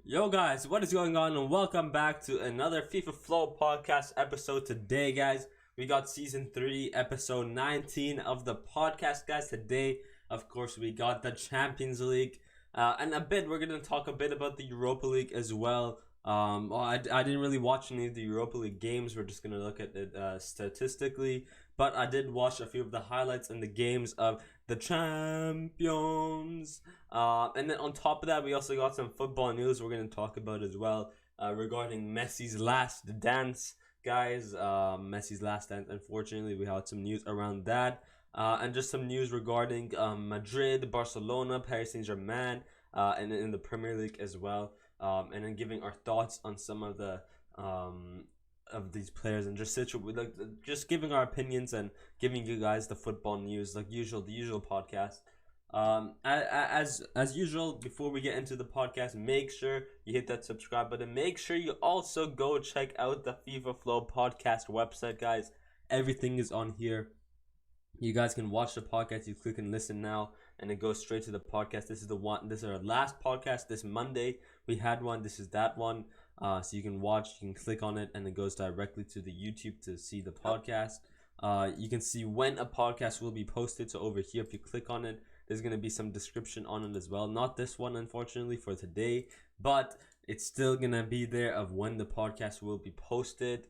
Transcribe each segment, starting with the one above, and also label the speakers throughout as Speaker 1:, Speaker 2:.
Speaker 1: Yo guys, what is going on and welcome back to another FIFA Flow podcast episode today, guys. We got season 3 episode 19 of the podcast, guys. Today, of course, we got the Champions League and we're going to talk a bit about the Europa League as well. I didn't really watch any of the Europa League games. We're just going to look at it statistically, but I did watch a few of the highlights in the games of the champions. And then on top of that, we also got some football news we're going to talk about as well regarding Messi's last dance, guys. Messi's last dance. Unfortunately, we had some news around that. And just some news regarding Madrid, Barcelona, Paris Saint-Germain, and in the Premier League as well. And then giving our thoughts on some of the of these players and just giving our opinions and giving you guys the football news like usual, the usual podcast. As usual, before we get into the podcast, make sure you hit that subscribe button. Make sure you also go check out the FIFA Flow podcast website, guys. Everything is on here. You guys can watch the podcast. You click and listen now, and it goes straight to the podcast. This is the one. This is our last podcast. This Monday we had one. This is that one. So you can watch. You can click on it, and it goes directly to the YouTube to see the podcast. You can see when a podcast will be posted. So over here, if you click on it, there's going to be some description on it as well. Not this one, unfortunately, for today, but it's still going to be there of when the podcast will be posted.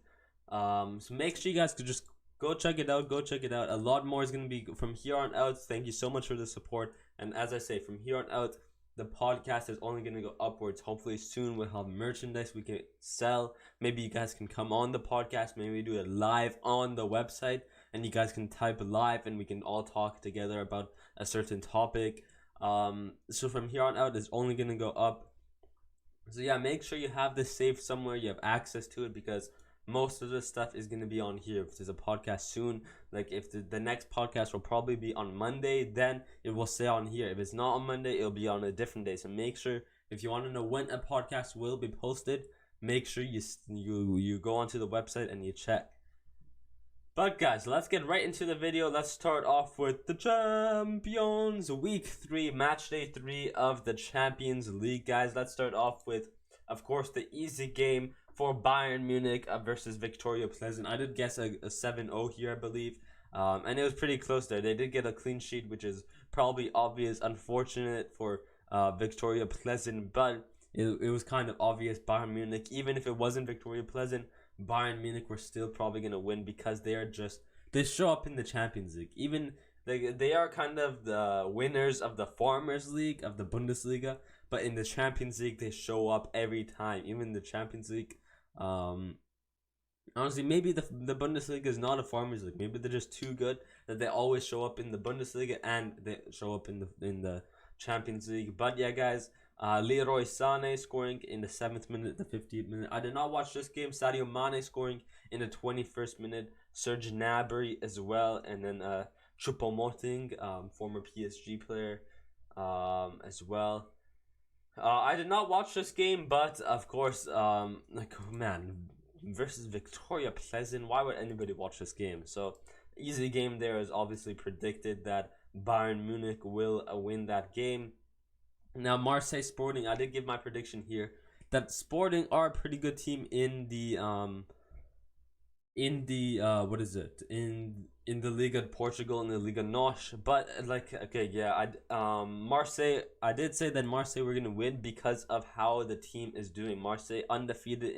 Speaker 1: So make sure you guys could just go check it out. Go check it out. A lot more is going to be from here on out. Thank you so much for the support. And as I say, from here on out, the podcast is only going to go upwards. Hopefully soon we'll have merchandise we can sell. Maybe you guys can come on the podcast. Maybe we do it live on the website, and you guys can type live and we can all talk together about a certain topic. So from here on out, it's only going to go up. So yeah, make sure you have this saved somewhere. You have access to it because most of the stuff is going to be on here. If there's a podcast soon, like if the next podcast will probably be on Monday, then it will say on here. If it's not on Monday, it'll be on a different day. So make sure, if you want to know when a podcast will be posted, make sure you go onto the website and you check. But guys, let's get right into the video. Let's start off with the Champions Week 3, Match Day 3 of the Champions League, guys. Let's start off with, of course, the easy game for Bayern Munich versus Victoria Pleasant. I did guess a 7-0 here, I believe. And it was pretty close there. They did get a clean sheet, which is probably obvious. Unfortunate for Victoria Pleasant, but it was kind of obvious. Bayern Munich, even if it wasn't Victoria Pleasant, Bayern Munich were still probably going to win because they show up in the Champions League. Even they are kind of the winners of the Farmers League, of the Bundesliga, but in the Champions League they show up every time. Even the Champions League, honestly, maybe the Bundesliga is not a Farmers League. Maybe they're just too good that they always show up in the Bundesliga and they show up in the Champions League. But yeah, guys, Leroy Sané scoring in the 7th minute, the 50th minute. I did not watch this game. Sadio Mane scoring in the 21st minute. Serge Gnabry as well, and then Choupo-Moting, former PSG player, as well. I did not watch this game, but of course, versus Victoria Pleasant, why would anybody watch this game? So easy game there, is obviously predicted that Bayern Munich will win that game. Now Marseille Sporting, I did give my prediction here that Sporting are a pretty good team in the Liga Portugal, in the Liga NOS, but Marseille, I did say that Marseille were gonna win because of how the team is doing. Marseille undefeated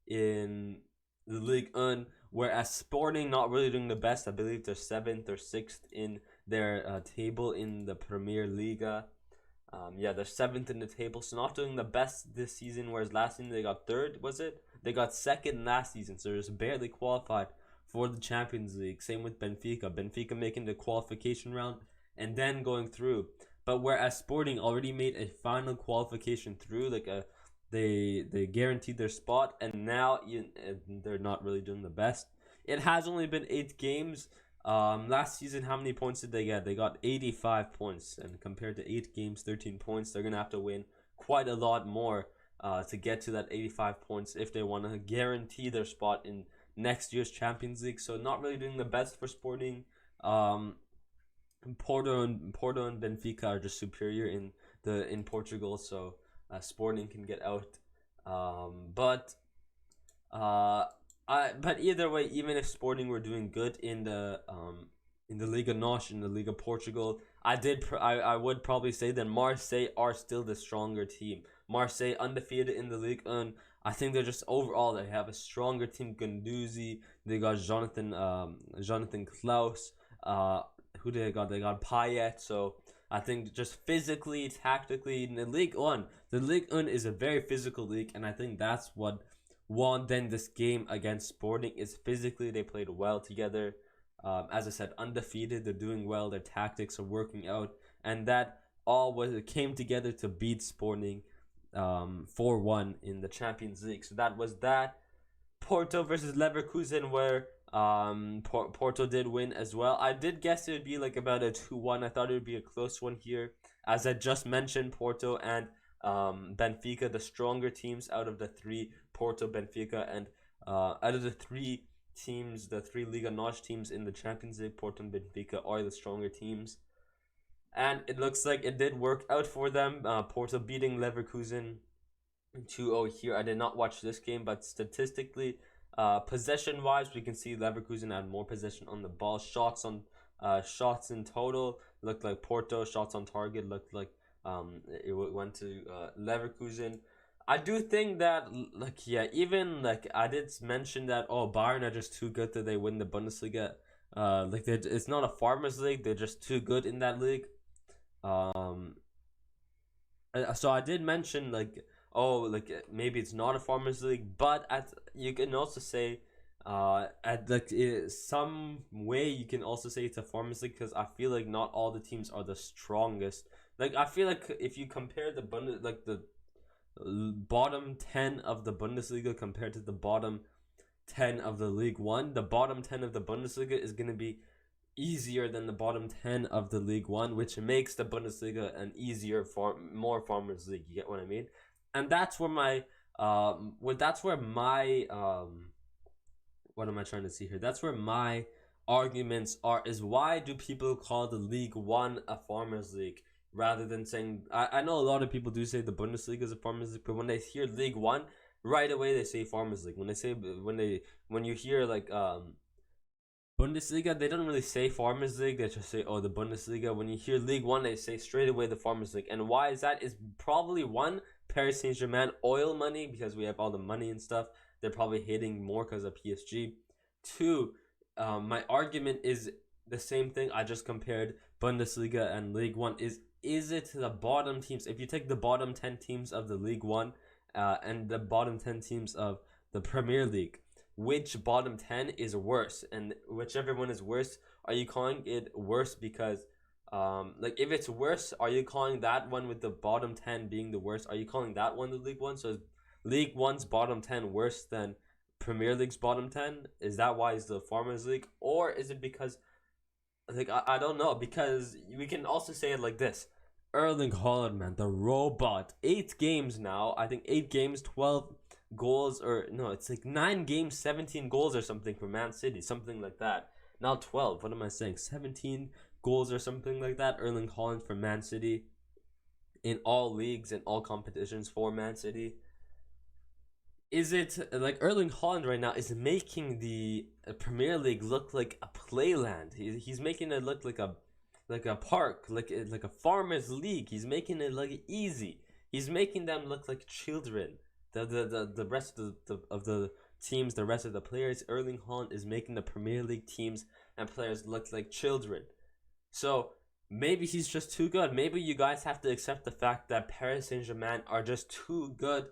Speaker 1: in the Ligue 1, whereas Sporting not really doing the best. I believe they're 7th or 6th in their table in the Premier Liga. They're 7th in the table, so not doing the best this season, whereas last season they got 3rd, was it? They got 2nd last season, so they're just barely qualified for the Champions League. Same with Benfica. Benfica making the qualification round and then going through. But whereas Sporting already made a final qualification through, they guaranteed their spot, and now they're not really doing the best. It has only been 8 games. Last season, how many points did they get? They got 85 points, and compared to 8 games, 13 points, they're gonna have to win quite a lot more to get to that 85 points if they want to guarantee their spot in next year's Champions League. So not really doing the best for Sporting. Porto and Benfica are just superior in in Portugal, so Sporting can get out. But but either way, even if Sporting were doing good in the Liga NOS, in the Liga Portugal, I would probably say that Marseille are still the stronger team. Marseille undefeated in the league, and I think they're just overall they have a stronger team. Guendouzi, they got Jonathan Klaus. Who they got? They got Payet. So I think just physically, tactically, in the League One, the League One is a very physical league, and I think that's what won then this game against Sporting. Is physically they played well together. As I said, undefeated. They're doing well. Their tactics are working out, and that came together to beat Sporting 4-1 in the Champions League. So that was that. Porto versus Leverkusen, where Porto did win as well. I did guess it would be like about a 2-1. I thought it would be a close one here. As I just mentioned, Porto and Benfica, the stronger teams out of the three. Porto, Benfica, and out of the three teams, the three Liga NOS teams in the Champions League, Porto and Benfica are the stronger teams. And it looks like it did work out for them. Porto beating Leverkusen 2-0 here. I did not watch this game, but statistically, possession-wise, we can see Leverkusen had more possession on the ball. Shots in total looked like Porto. Shots on target looked like it went to Leverkusen. I do think that, like, yeah, even, like, I did mention that, Bayern are just too good that they win the Bundesliga. It's not a farmers league. They're just too good in that league. So I did mention, like, maybe it's not a farmers league, but you can also say some way you can also say it's a farmers league, because I feel like not all the teams are the strongest. Like, I feel like if you compare the bottom 10 of the Bundesliga compared to the bottom 10 of the League One, the bottom 10 of the Bundesliga is going to be easier than the bottom 10 of the League One, which makes the Bundesliga an easier more farmers league. You get what I mean? And that's where my what am I trying to see here? That's where my arguments are, is why do people call the League One a farmers league rather than saying, I know a lot of people do say the Bundesliga is a farmers league, but when they hear League One, right away they say farmers league. When you hear like Bundesliga, they don't really say farmers league. They just say, the Bundesliga. When you hear League One, they say straight away the farmers league. And why is that? Is probably one, Paris Saint-Germain oil money, because we have all the money and stuff. They're probably hating more because of PSG. Two, my argument is the same thing. I just compared Bundesliga and League One. Is it the bottom teams? If you take the bottom 10 teams of the League One and the bottom 10 teams of the Premier League, which bottom 10 is worse? And whichever one is worse, are you calling it worse because if it's worse, are you calling that one with the bottom 10 being the worst, are you calling that one the League One? So is League One's bottom 10 worse than Premier League's bottom 10? Is that why it's the Farmers League? Or is it because, I don't know, because we can also say it like this. Erling Haaland, man, the robot. 8 games now. I think 8 games, 12 goals, or no, it's like 9 games, 17 goals or something for Man City, something like that. Now 12. What am I saying? 17 goals or something like that. Erling Haaland for Man City in all leagues and all competitions for Man City. Is it like Erling Haaland right now is making the Premier League look like a playland? He's making it look like a park, like a farmers league. He's making it look easy. He's making them look like children. The rest of the teams, the rest of the players, Erling Haaland is making the Premier League teams and players look like children. So maybe he's just too good. Maybe you guys have to accept the fact that Paris Saint-Germain are just too good,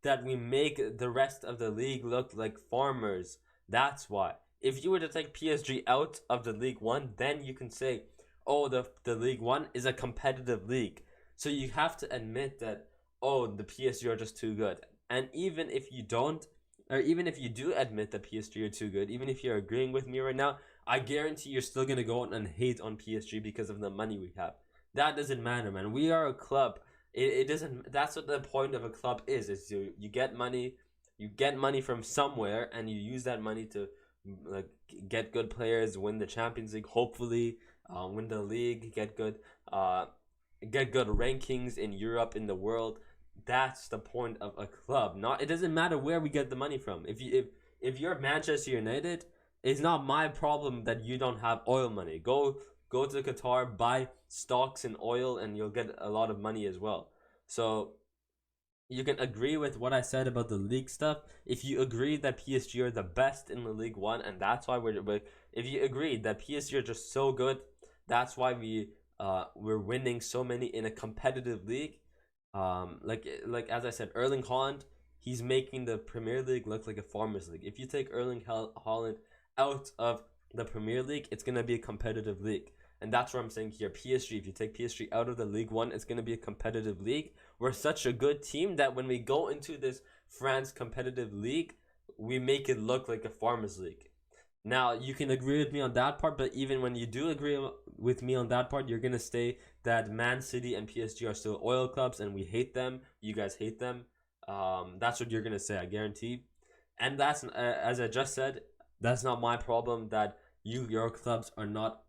Speaker 1: that we make the rest of the league look like farmers. That's why. If you were to take PSG out of the League One, then you can say, the League One is a competitive league. So you have to admit that, the PSG are just too good. And even if you don't, or even if you do admit that PSG are too good, even if you're agreeing with me right now, I guarantee you're still going to go on and hate on PSG because of the money we have. That doesn't matter, man. We are a club. It doesn't. That's what the point of a club is you get money. You get money from somewhere, and you use that money to get good players, win the Champions League, hopefully, win the league, get good get good rankings in Europe, in the world. That's the point of a club. Not, it doesn't matter where we get the money from. If you're Manchester United, it's not my problem that you don't have oil money. Go to Qatar, buy stocks in oil, and you'll get a lot of money as well. So you can agree with what I said about the league stuff. If you agree that PSG are the best in the League One, and that's why if you agree that PSG are just so good, that's why we're winning so many in a competitive league. Like as I said, Erling Haaland, he's making the Premier League look like a farmers league. If you take Erling Haaland out of the Premier League, it's gonna be a competitive league. And that's what I'm saying here. PSG, if you take PSG out of the League One, it's going to be a competitive league. We're such a good team that when we go into this France competitive league, we make it look like a farmers league. Now, you can agree with me on that part, but even when you do agree with me on that part, you're going to say that Man City and PSG are still oil clubs and we hate them. You guys hate them. That's what you're going to say, I guarantee. And that's, as I just said, that's not my problem that your clubs are not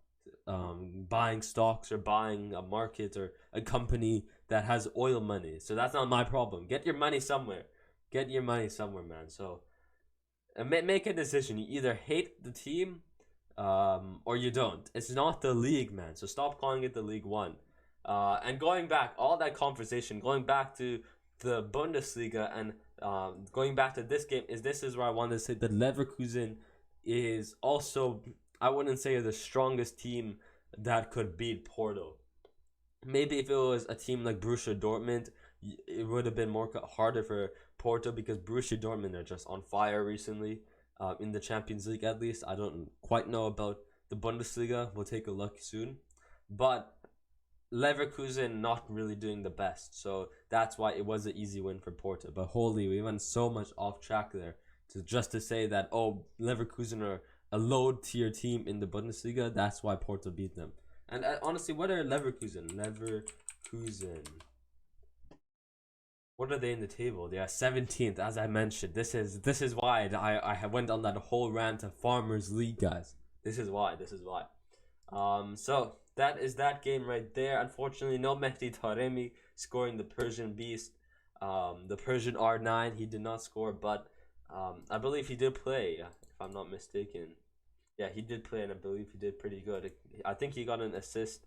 Speaker 1: buying stocks or buying a market or a company that has oil money. So that's not my problem. Get your money somewhere. Get your money somewhere, man. So make a decision. You either hate the team or you don't. It's not the league, man. So stop calling it the League One. And going back, all that conversation, going back to the Bundesliga and going back to this game, this is where I wanted to say that Leverkusen is also, I wouldn't say the strongest team that could beat Porto. Maybe if it was a team like Borussia Dortmund, it would have been more harder for Porto because Borussia Dortmund are just on fire recently in the Champions League at least. I don't quite know about the Bundesliga. We'll take a look soon. But Leverkusen not really doing the best. So that's why it was an easy win for Porto. But holy, we went so much off track there to say that, oh, Leverkusen are a low tier team in the Bundesliga. That's why Porto beat them. And honestly, what are Leverkusen? What are they in the table? They are 17th, as I mentioned. This is why I went on that whole rant of Farmers League, guys. This is why. So that is that game right there. Unfortunately, no Mehdi Taremi scoring the Persian Beast. The Persian R9, he did not score, but I believe he did play, if I'm not mistaken. Yeah, he did play, and I believe he did pretty good. I think he got an assist.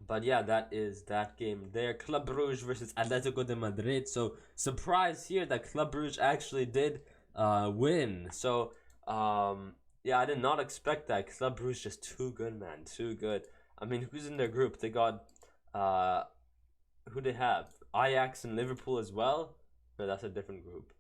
Speaker 1: But yeah, that is that game there. Club Brugge versus Atletico de Madrid. So surprise here that Club Brugge actually did win. So yeah, I did not expect that. Club Brugge just too good, man, too good. I mean, who's in their group? They got who they have? Ajax and Liverpool as well. No, that's a different group.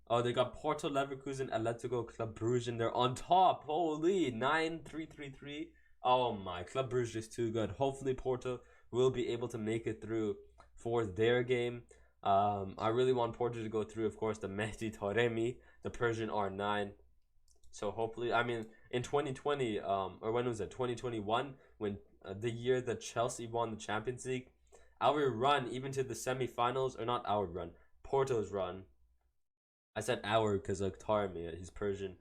Speaker 1: Oh, they got Porto, Leverkusen, Atletico, Club Brugge, and they're on top. Holy, 9-3-3-3. Oh my, Club Brugge is too good. Hopefully Porto will be able to make it through for their game. I really want Porto to go through, of course, the Mehdi Taremi, the Persian R9. So hopefully, I mean, in 2020, or when was it? 2021, when the year that Chelsea won the Champions League, our run even to the semifinals, or not our run, Porto's run. I said our because of Taremi, he's Persian.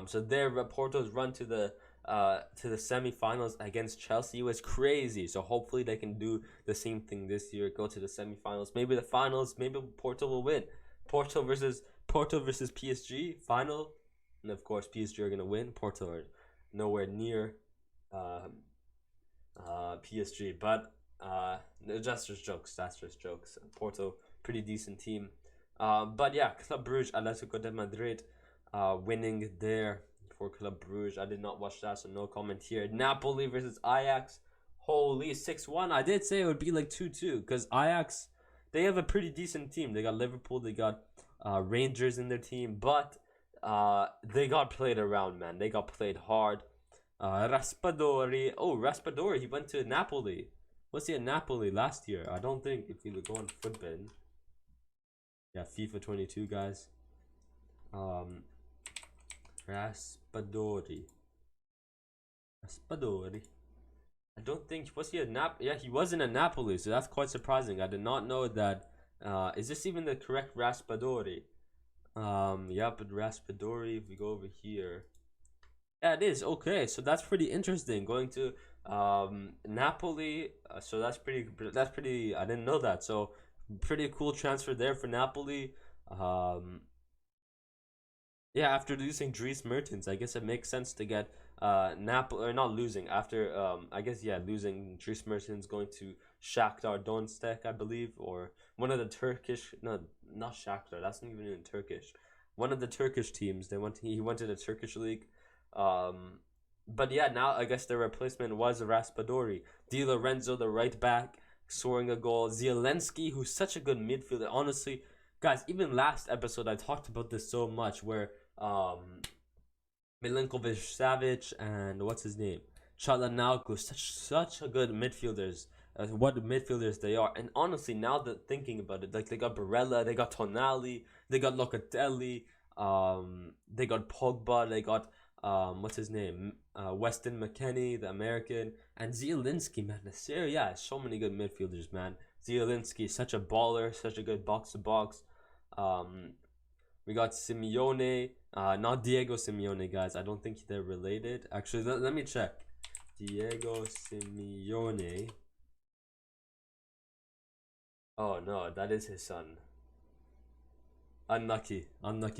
Speaker 1: So their Porto's run to the semifinals against Chelsea was crazy. So hopefully they can do the same thing this year, go to the semifinals, maybe the finals, maybe Porto will win. Porto versus PSG final, and of course PSG are gonna win. Porto are nowhere near PSG, but that's just jokes. Porto, pretty decent team. But yeah, Club Brugge, Atletico de Madrid winning there for Club Brugge. I did not watch that, so no comment here. Napoli versus Ajax. Holy, 6-1. I did say it would be like 2-2 because Ajax, they have a pretty decent team. They got Liverpool, they got Rangers in their team, but they got played around, man. They got played hard. Raspadori. Oh, Raspadori, he went to Napoli. Was he at Napoli last year? I don't think, if we go on Footbin. Yeah, FIFA 22, guys. Raspadori. I don't think, was he at yeah, he wasn't at Napoli, so that's quite surprising. I did not know that. Is this even the correct Raspadori? Yeah, but Raspadori, if we go over here. Yeah, it is. Okay, so that's pretty interesting. Going to Napoli. So that's pretty. That's pretty. I didn't know that. So pretty cool transfer there for Napoli. Um, yeah, after losing Dries Mertens, I guess it makes sense to get Napoli, or not losing after I guess, yeah, losing Dries Mertens, going to Shakhtar Donetsk, I believe, or one of the Turkish, no, not Shakhtar, that's not even in Turkish. One of the Turkish teams. He went to the Turkish league. Um but yeah, now I guess the replacement was Raspadori. Di Lorenzo, the right back, scoring a goal. Zielinski, who's such a good midfielder. Honestly, guys, even last episode I talked about this so much, where Milinkovic Savic and what's his name, Chalanoglu, such a good midfielders. What midfielders they are. And honestly, now that thinking about it, like they got Barella, they got Tonali, they got Locatelli, they got Pogba, they got what's his name, Weston McKennie, the American, and Zielinski. Man, the Serie A has so many good midfielders. Man, Zielinski, such a baller, such a good box to box. Um, we got Simeone, not Diego Simeone, guys. I don't think they're related. Actually, let me check. Diego Simeone. Oh no, that is his son. Unlucky,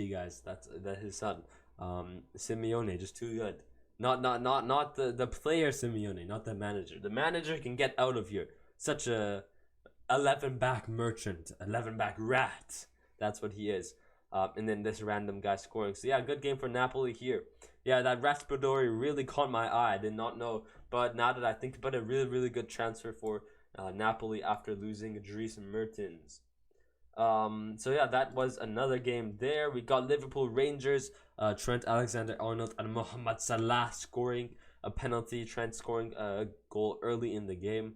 Speaker 1: guys. That's his son. Simeone, just too good. Not the player Simeone, not the manager. The manager can get out of here. Such a 11 back merchant, 11 back rat. That's what he is. And then this random guy scoring. So yeah, good game for Napoli here. Yeah, that Raspadori really caught my eye. I did not know, but now that I think about it, really good transfer for Napoli after losing Dries Mertens. So yeah, that was another game there. We got Liverpool Rangers, Trent Alexander-Arnold and Mohamed Salah scoring a penalty. Trent scoring a goal early in the game.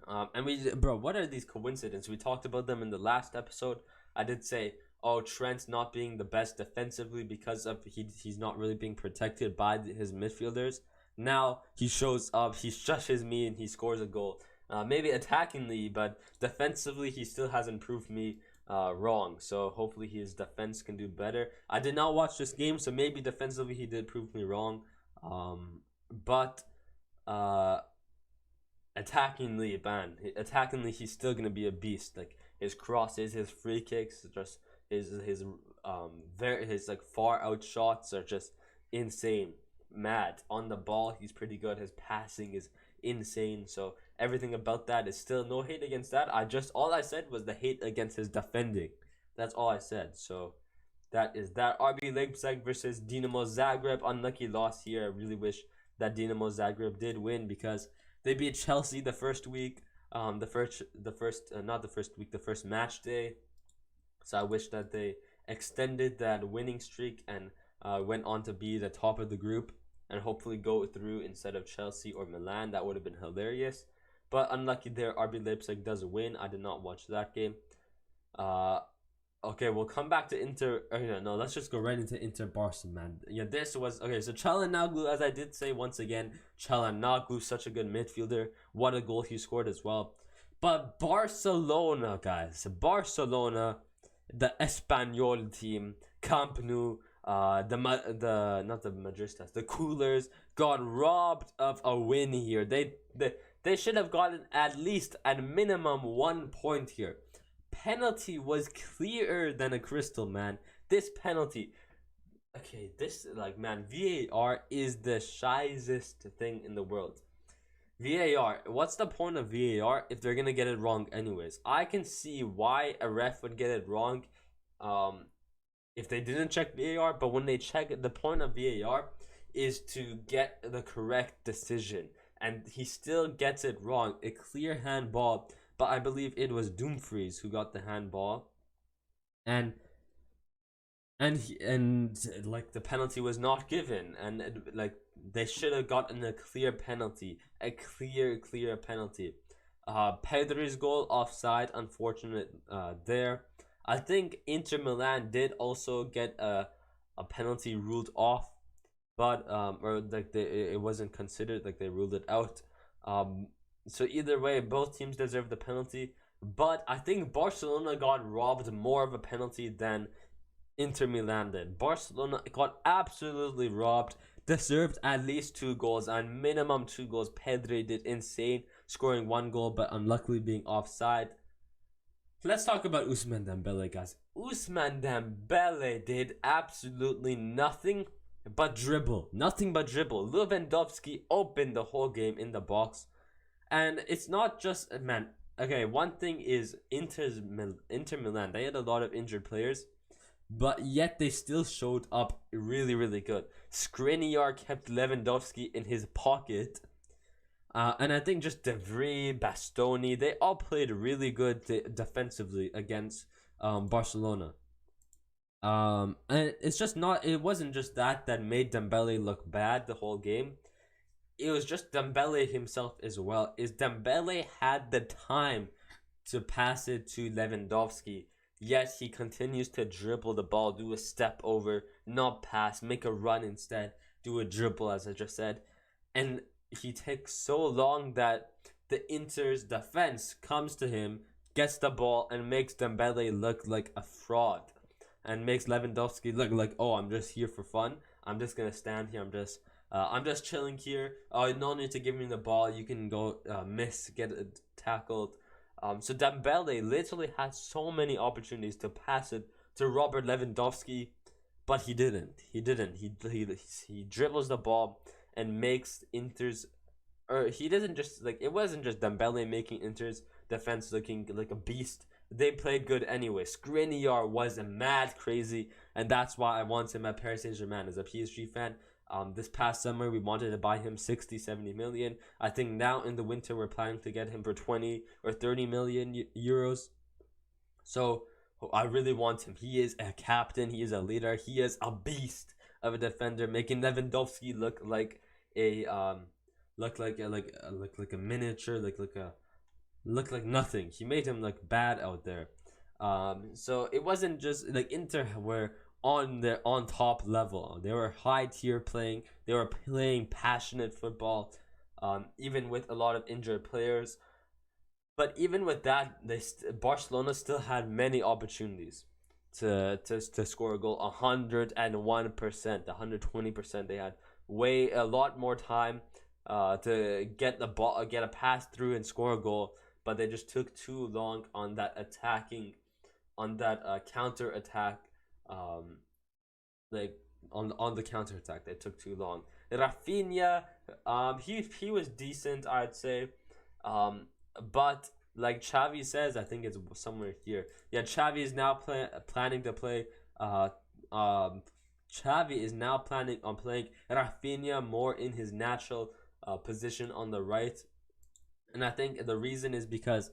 Speaker 1: And bro, what are these coincidences? We talked about them in the last episode. I did say, oh, Trent not being the best defensively because of he's not really being protected by his midfielders. Now he shows up, he shushes me, and he scores a goal. Maybe attackingly, but defensively he still hasn't proved me wrong. So hopefully his defense can do better. I did not watch this game, so maybe defensively he did prove me wrong. But attackingly he's still gonna be a beast. Like his crosses, his free kicks, just his like far out shots are just insane. Mad on the ball, he's pretty good. His passing is insane. So everything about that is still no hate against that. All I said was the hate against his defending. That's all I said. So that is that. RB Leipzig versus Dinamo Zagreb. Unlucky loss here. I really wish that Dinamo Zagreb did win because they beat Chelsea the first week. The first match day. So I wish that they extended that winning streak and went on to be the top of the group and hopefully go through instead of Chelsea or Milan. That would have been hilarious. But unlucky there, RB Leipzig does win. I did not watch that game. Okay, we'll come back to Inter. Okay, no, let's just go right into Inter Barca, man. Yeah, this was okay. So Çalhanoğlu, as I did say once again, Çalhanoğlu, such a good midfielder. What a goal he scored as well. But Barcelona, guys, Barcelona, the Espanyol team, Camp Nou, the not the Madristas, the Coolers got robbed of a win here. They should have gotten at least at minimum 1 point here. Penalty was clearer than a crystal, man. This penalty, okay, this like man, VAR is the shyest thing in the world. VAR, what's the point of VAR if they're gonna get it wrong anyways? I can see why a ref would get it wrong if they didn't check VAR, but when they check it, the point of VAR is to get the correct decision, and he still gets it wrong. A clear handball, but I believe it was Dumfries who got the handball, and like the penalty was not given, and like they should have gotten a clear penalty, a clear penalty. Pedri's goal offside, unfortunate there. I think Inter Milan did also get a penalty ruled off, but or like it wasn't considered, like they ruled it out. So either way, both teams deserve the penalty, but I think Barcelona got robbed more of a penalty than Inter Milan did. Barcelona got absolutely robbed. deserved at least 2 goals, and minimum 2 goals. Pedri did insane, scoring 1 goal, but unluckily being offside. Let's talk about Ousmane Dembele, guys. Ousmane Dembele did absolutely nothing but dribble. Nothing but dribble. Lewandowski opened the whole game in the box. And it's not just, man, okay, one thing is Inter Milan. They had a lot of injured players, but yet they still showed up really, really good. Skriniar kept Lewandowski in his pocket. And I think just De Vrij, Bastoni, they all played really good defensively against Barcelona. And it's just not, it wasn't just that made Dembele look bad the whole game. It was just Dembele himself as well. Dembele had the time to pass it to Lewandowski, yet he continues to dribble the ball, do a step over, not pass, make a run instead, do a dribble, as I just said. And he takes so long that the Inter's defense comes to him, gets the ball, and makes Dembele look like a fraud, and makes Lewandowski look like, oh, I'm just here for fun. I'm just gonna stand here. I'm just chilling here. No need to give me the ball. You can go miss, get tackled. So Dembele literally had so many opportunities to pass it to Robert Lewandowski, but he didn't. He dribbles the ball and makes Inter's, or he doesn't just, like, it wasn't just Dembele making Inter's defense looking like a beast. They played good anyway. Skriniar was mad crazy, and that's why I want him at Paris Saint-Germain as a PSG fan. This past summer we wanted to buy him 60-70 million. I think now in the winter we're planning to get him for 20 or 30 million euros. So I really want him. He is a captain, he is a leader, he is a beast of a defender, making Lewandowski look like a miniature, look like nothing. He made him look bad out there. So it wasn't just like Inter were on top level. They were high tier playing. They were playing passionate football, even with a lot of injured players. But even with that, Barcelona still had many opportunities to score a goal. 101%, 120%. They had a lot more time to get the ball, get a pass through and score a goal, but they just took too long on that counter attack. Like on the counter attack, they took too long. Rafinha, he was decent, I'd say, but like Xavi says, I think it's somewhere here. Yeah, Xavi is now planning to play. Xavi is now planning on playing Rafinha more in his natural position on the right, and I think the reason is because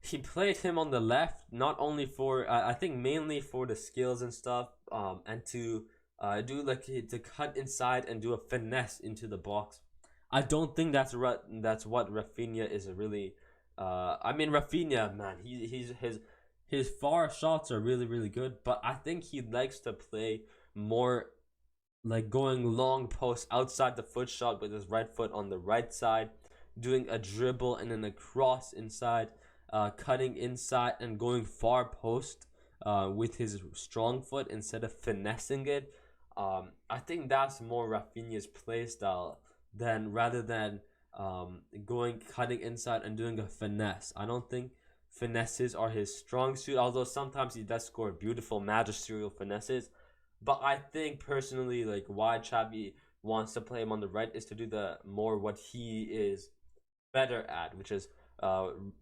Speaker 1: he played him on the left, not only for I think mainly for the skills and stuff, and to to cut inside and do a finesse into the box. I don't think that's what Rafinha is really. I mean, Rafinha, man, his far shots are really, really good, but I think he likes to play more like going long post outside the foot shot with his right foot on the right side, doing a dribble and then a cross inside, cutting inside and going far post with his strong foot instead of finessing it. I think that's more Rafinha's play style rather than cutting inside and doing a finesse. I don't think finesses are his strong suit, although sometimes he does score beautiful magisterial finesses. But I think personally, like, why Xavi wants to play him on the right is to do what he is better at, which is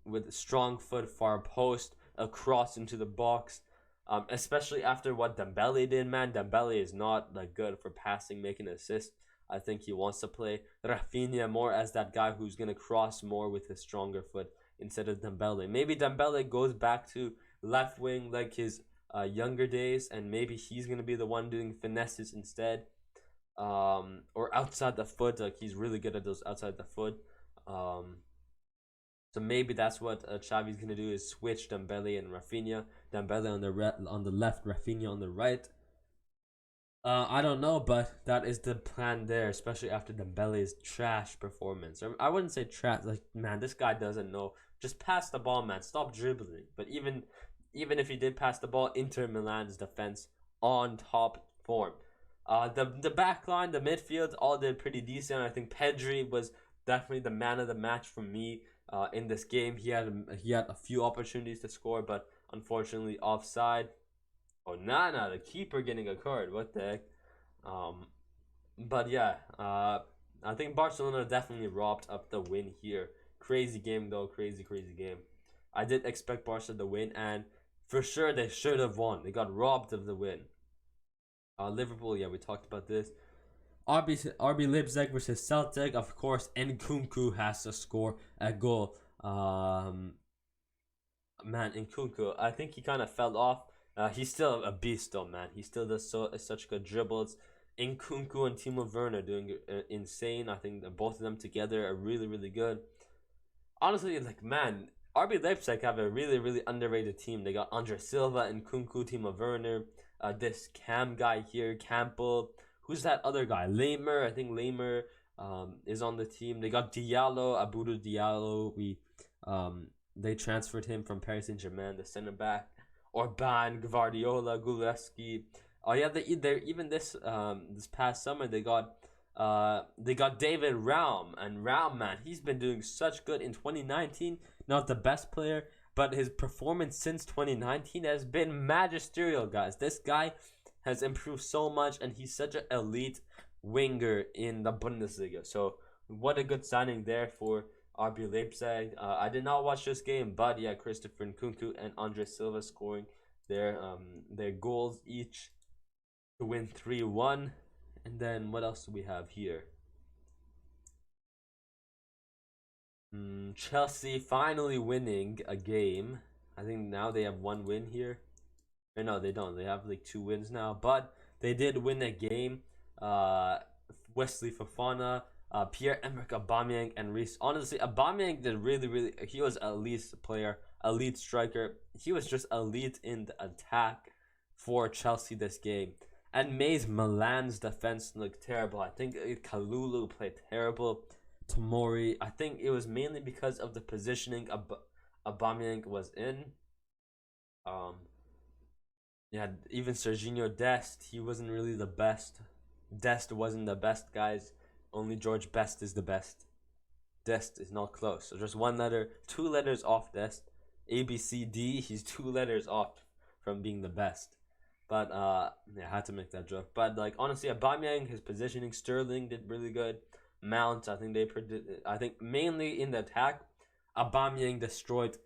Speaker 1: with strong foot, far post, a cross into the box. Especially after what Dembele did, man. Dembele is not like good for passing, making assists. I think he wants to play Rafinha more as that guy who's gonna cross more with his stronger foot instead of Dembele. Maybe Dembele goes back to left wing like his younger days, and maybe he's gonna be the one doing finesses instead, or outside the foot. Like, he's really good at those outside the foot. So maybe that's what Xavi's gonna do, is switch Dembele and Rafinha. Dembele on the left, Rafinha on the right. I don't know, but that is the plan there, especially after Dembele's trash performance. I wouldn't say trash. Like, man, this guy doesn't know. Just pass the ball, man. Stop dribbling. But even if he did pass the ball, Inter Milan's defense on top form. The back line, the midfield, all did pretty decent. I think Pedri was definitely the man of the match for me in this game. He had a few opportunities to score, but unfortunately offside. Oh, Nana, the keeper getting a card. What the heck? Um, but yeah, I think Barcelona definitely robbed up the win here. Crazy game though, crazy game. I did expect Barca to win, and for sure they should have won. They got robbed of the win. Liverpool, yeah, we talked about this. RB Leipzig versus Celtic, of course. Nkunku has to score a goal. Man, Nkunku, I think he kind of fell off. He's still a beast though, man. He still does such good dribbles. Nkunku and Timo Werner doing insane. I think both of them together are really good. Honestly, like, man, RB Leipzig have a really underrated team. They got Andre Silva, Nkunku, Timo Werner, this Cam guy here, Campbell. Who's that other guy? Lamer. I think Lamer is on the team. They got Diallo, Abdou Diallo. They transferred him from Paris Saint-Germain, the center back. Orban, Guardiola, Gulevsky. Oh yeah, they even this past summer they got David Raum, and Raum, man, he's been doing such good in 2019. Not the best player, but his performance since 2019 has been magisterial, guys. This guy has improved so much, and he's such an elite winger in the Bundesliga. So what a good signing there for RB Leipzig. I did not watch this game, but yeah, Christopher Nkunku and Andre Silva scoring their goals each to win 3-1. And then what else do we have here? Chelsea finally winning a game. I think now they have one win here. Or no, they don't. They have like 2 wins now, but they did win a game. Wesley Fofana, Pierre-Emerick Aubameyang, and Reece. Honestly, Aubameyang did really. He was elite player, elite striker. He was just elite in the attack for Chelsea this game. And Milan's defense looked terrible. I think Kalulu played terrible. Tomori, I think it was mainly because of the positioning Aubameyang was in. Yeah, even Serginho Dest, he wasn't really the best. Dest wasn't the best, guys. Only George Best is the best. Dest is not close. So just 2 letters off Dest. A, B, C, D, he's 2 letters off from being the best. But yeah, I had to make that joke. But like, honestly, Aubameyang, his positioning, Sterling did really good. Mount, I think mainly in the attack, Aubameyang destroyed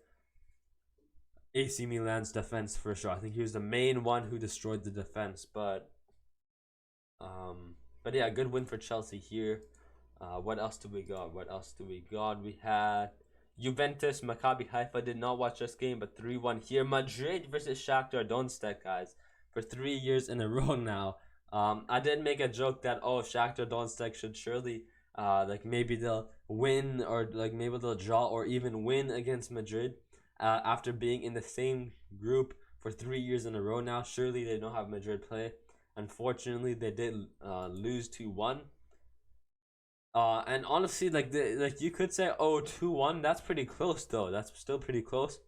Speaker 1: AC Milan's defense for sure. I think he was the main one who destroyed the defense. But yeah, good win for Chelsea here. What else do we got? We had Juventus, Maccabi Haifa. Did not watch this game, but 3-1 here. Madrid versus Shakhtar Donetsk, guys. For 3 years in a row now. I did make a joke that Shakhtar Donetsk should surely like maybe they'll win, or like maybe they'll draw or even win against Madrid after being in the same group for 3 years in a row now. Surely they don't have Madrid play. Unfortunately, they did lose 2-1. And honestly, like you could say 2-1. That's pretty close though. That's still pretty close.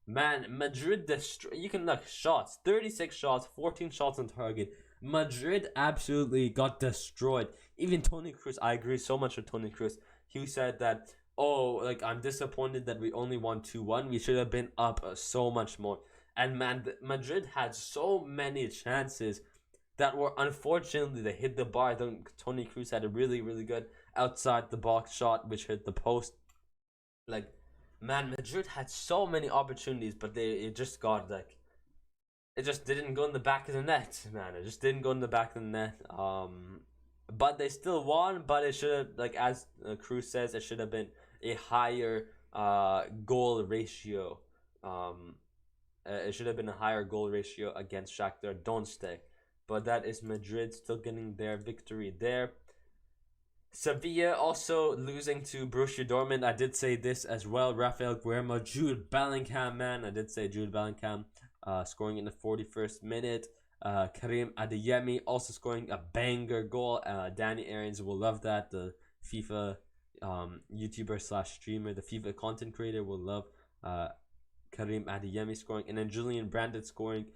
Speaker 1: Man, Madrid you can look shots, 36 shots, 14 shots on target. Madrid absolutely got destroyed. Even Toni Kroos, I agree so much with Toni Kroos. He said that, I'm disappointed that we only won 2-1. We should have been up so much more. And man, Madrid had so many chances that were, unfortunately, they hit the bar. I think Toni Kroos had a really good outside the box shot which hit the post. Like, man, Madrid had so many opportunities, but it just didn't go in the back of the net, man. It just didn't go in the back of the net. But they still won. But it should have, like as Cruz says, it should have been a higher goal ratio. It should have been a higher goal ratio against Shakhtar Donetsk. But that is Madrid still getting their victory there. Sevilla also losing to Borussia Dortmund. I did say this as well. Rafael Guerrero, Jude Bellingham, man. I did say Jude Bellingham scoring in the 41st minute. Karim Adeyemi also scoring a banger goal. Danny Arians will love that. The FIFA YouTuber / streamer, the FIFA content creator will love Karim Adeyemi scoring. And then Julian Brandt scoring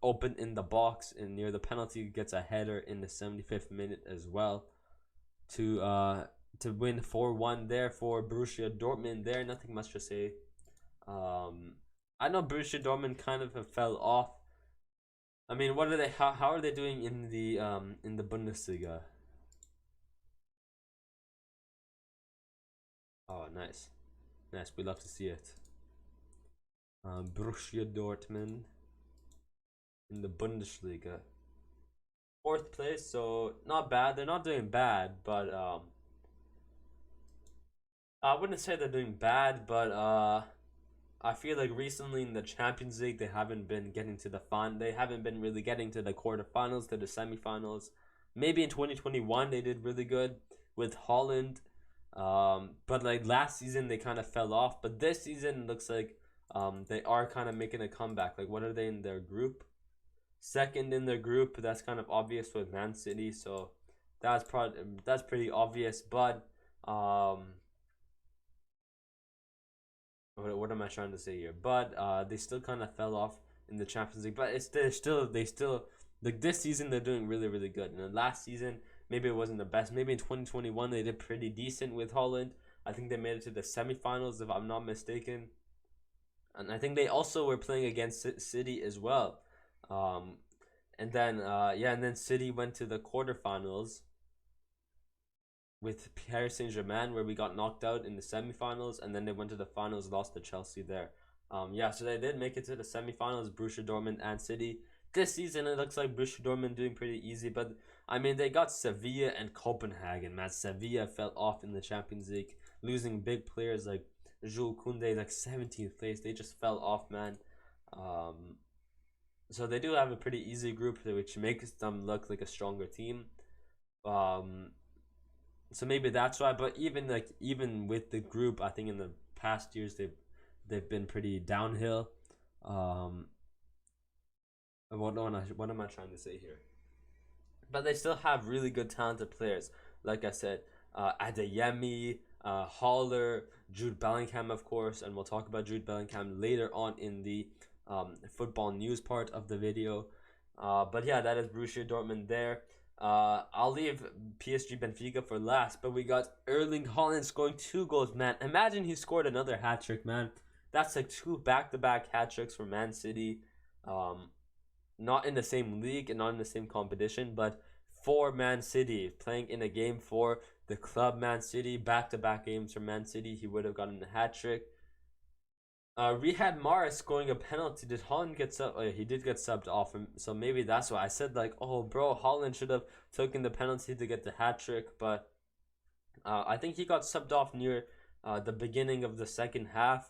Speaker 1: open in the box and near the penalty, gets a header in the 75th minute as well to win 4-1 there for Borussia Dortmund. There, nothing much to say. I know Borussia Dortmund kind of fell off. I mean, what are they? How are they doing in the Bundesliga? Oh, nice. We love to see it. Borussia Dortmund in the Bundesliga, 4th place, so not bad. They're not doing bad, but I wouldn't say they're doing bad, but I feel like recently in the Champions League they haven't been getting to the They haven't been really getting to the quarterfinals, to the semifinals. Maybe in 2021 they did really good with Holland, but like last season they kind of fell off. But this season looks like they are kind of making a comeback. Like, what are they in their group? 2nd in their group. That's kind of obvious with Man City, so that's pretty obvious. But what am I trying to say here? But they still kind of fell off in the Champions League. But they still like this season they're doing really, really good. And then last season maybe it wasn't the best. Maybe in 2021 they did pretty decent with Holland. I think they made it to the semifinals if I'm not mistaken. And I think they also were playing against City as well. And then City went to the quarterfinals with Paris Saint-Germain, where we got knocked out in the semifinals, and then they went to the finals, lost to Chelsea there. So they did make it to the semifinals, Borussia Dortmund and City. This season it looks like Borussia Dortmund doing pretty easy, but I mean they got Sevilla and Copenhagen, man. Sevilla fell off in the Champions League, losing big players like Jules Koundé, like 17th place. They just fell off, man. So they do have a pretty easy group, which makes them look like a stronger team. So maybe that's why. But even with the group, I think in the past years they've been pretty downhill. What am I trying to say here? But they still have really good talented players. Like I said, Adeyemi, Haller, Jude Bellingham, of course, and we'll talk about Jude Bellingham later on in the football news part of the video. But yeah, that is Borussia Dortmund there. I'll leave PSG Benfica for last, but we got Erling Haaland scoring 2 goals, man. Imagine he scored another hat trick, man. That's like 2 back-to-back hat tricks for Man City. Not in the same league and not in the same competition, but for Man City, playing in a game for the club Man City, back-to-back games for Man City, he would have gotten a hat trick. Riyad Mahrez scoring a penalty. Did Haaland get subbed? Oh, yeah, he did get subbed off him, so maybe that's why I said like, oh bro, Haaland should have taken the penalty to get the hat trick, but I think he got subbed off near the beginning of the second half.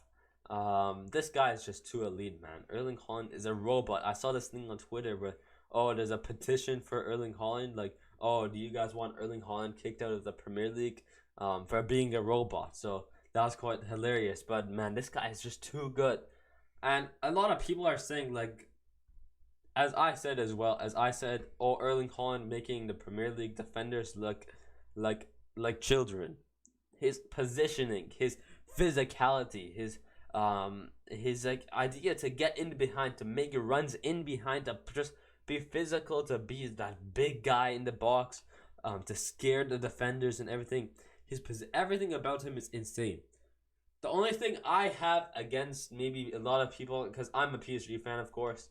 Speaker 1: This guy is just too elite, man. Erling Haaland is a robot. I saw this thing on Twitter where, oh, there's a petition for Erling Haaland, like, oh, do you guys want Erling Haaland kicked out of the Premier League for being a robot? So that was quite hilarious. But man, this guy is just too good. And a lot of people are saying, like, as I said as well, oh, Erling Haaland making the Premier League defenders look like children. His positioning, his physicality, his like idea to get in behind, to make runs in behind, to just be physical, to be that big guy in the box, to scare the defenders and everything. Everything about him is insane. The only thing I have against maybe a lot of people, because I'm a PSG fan, of course,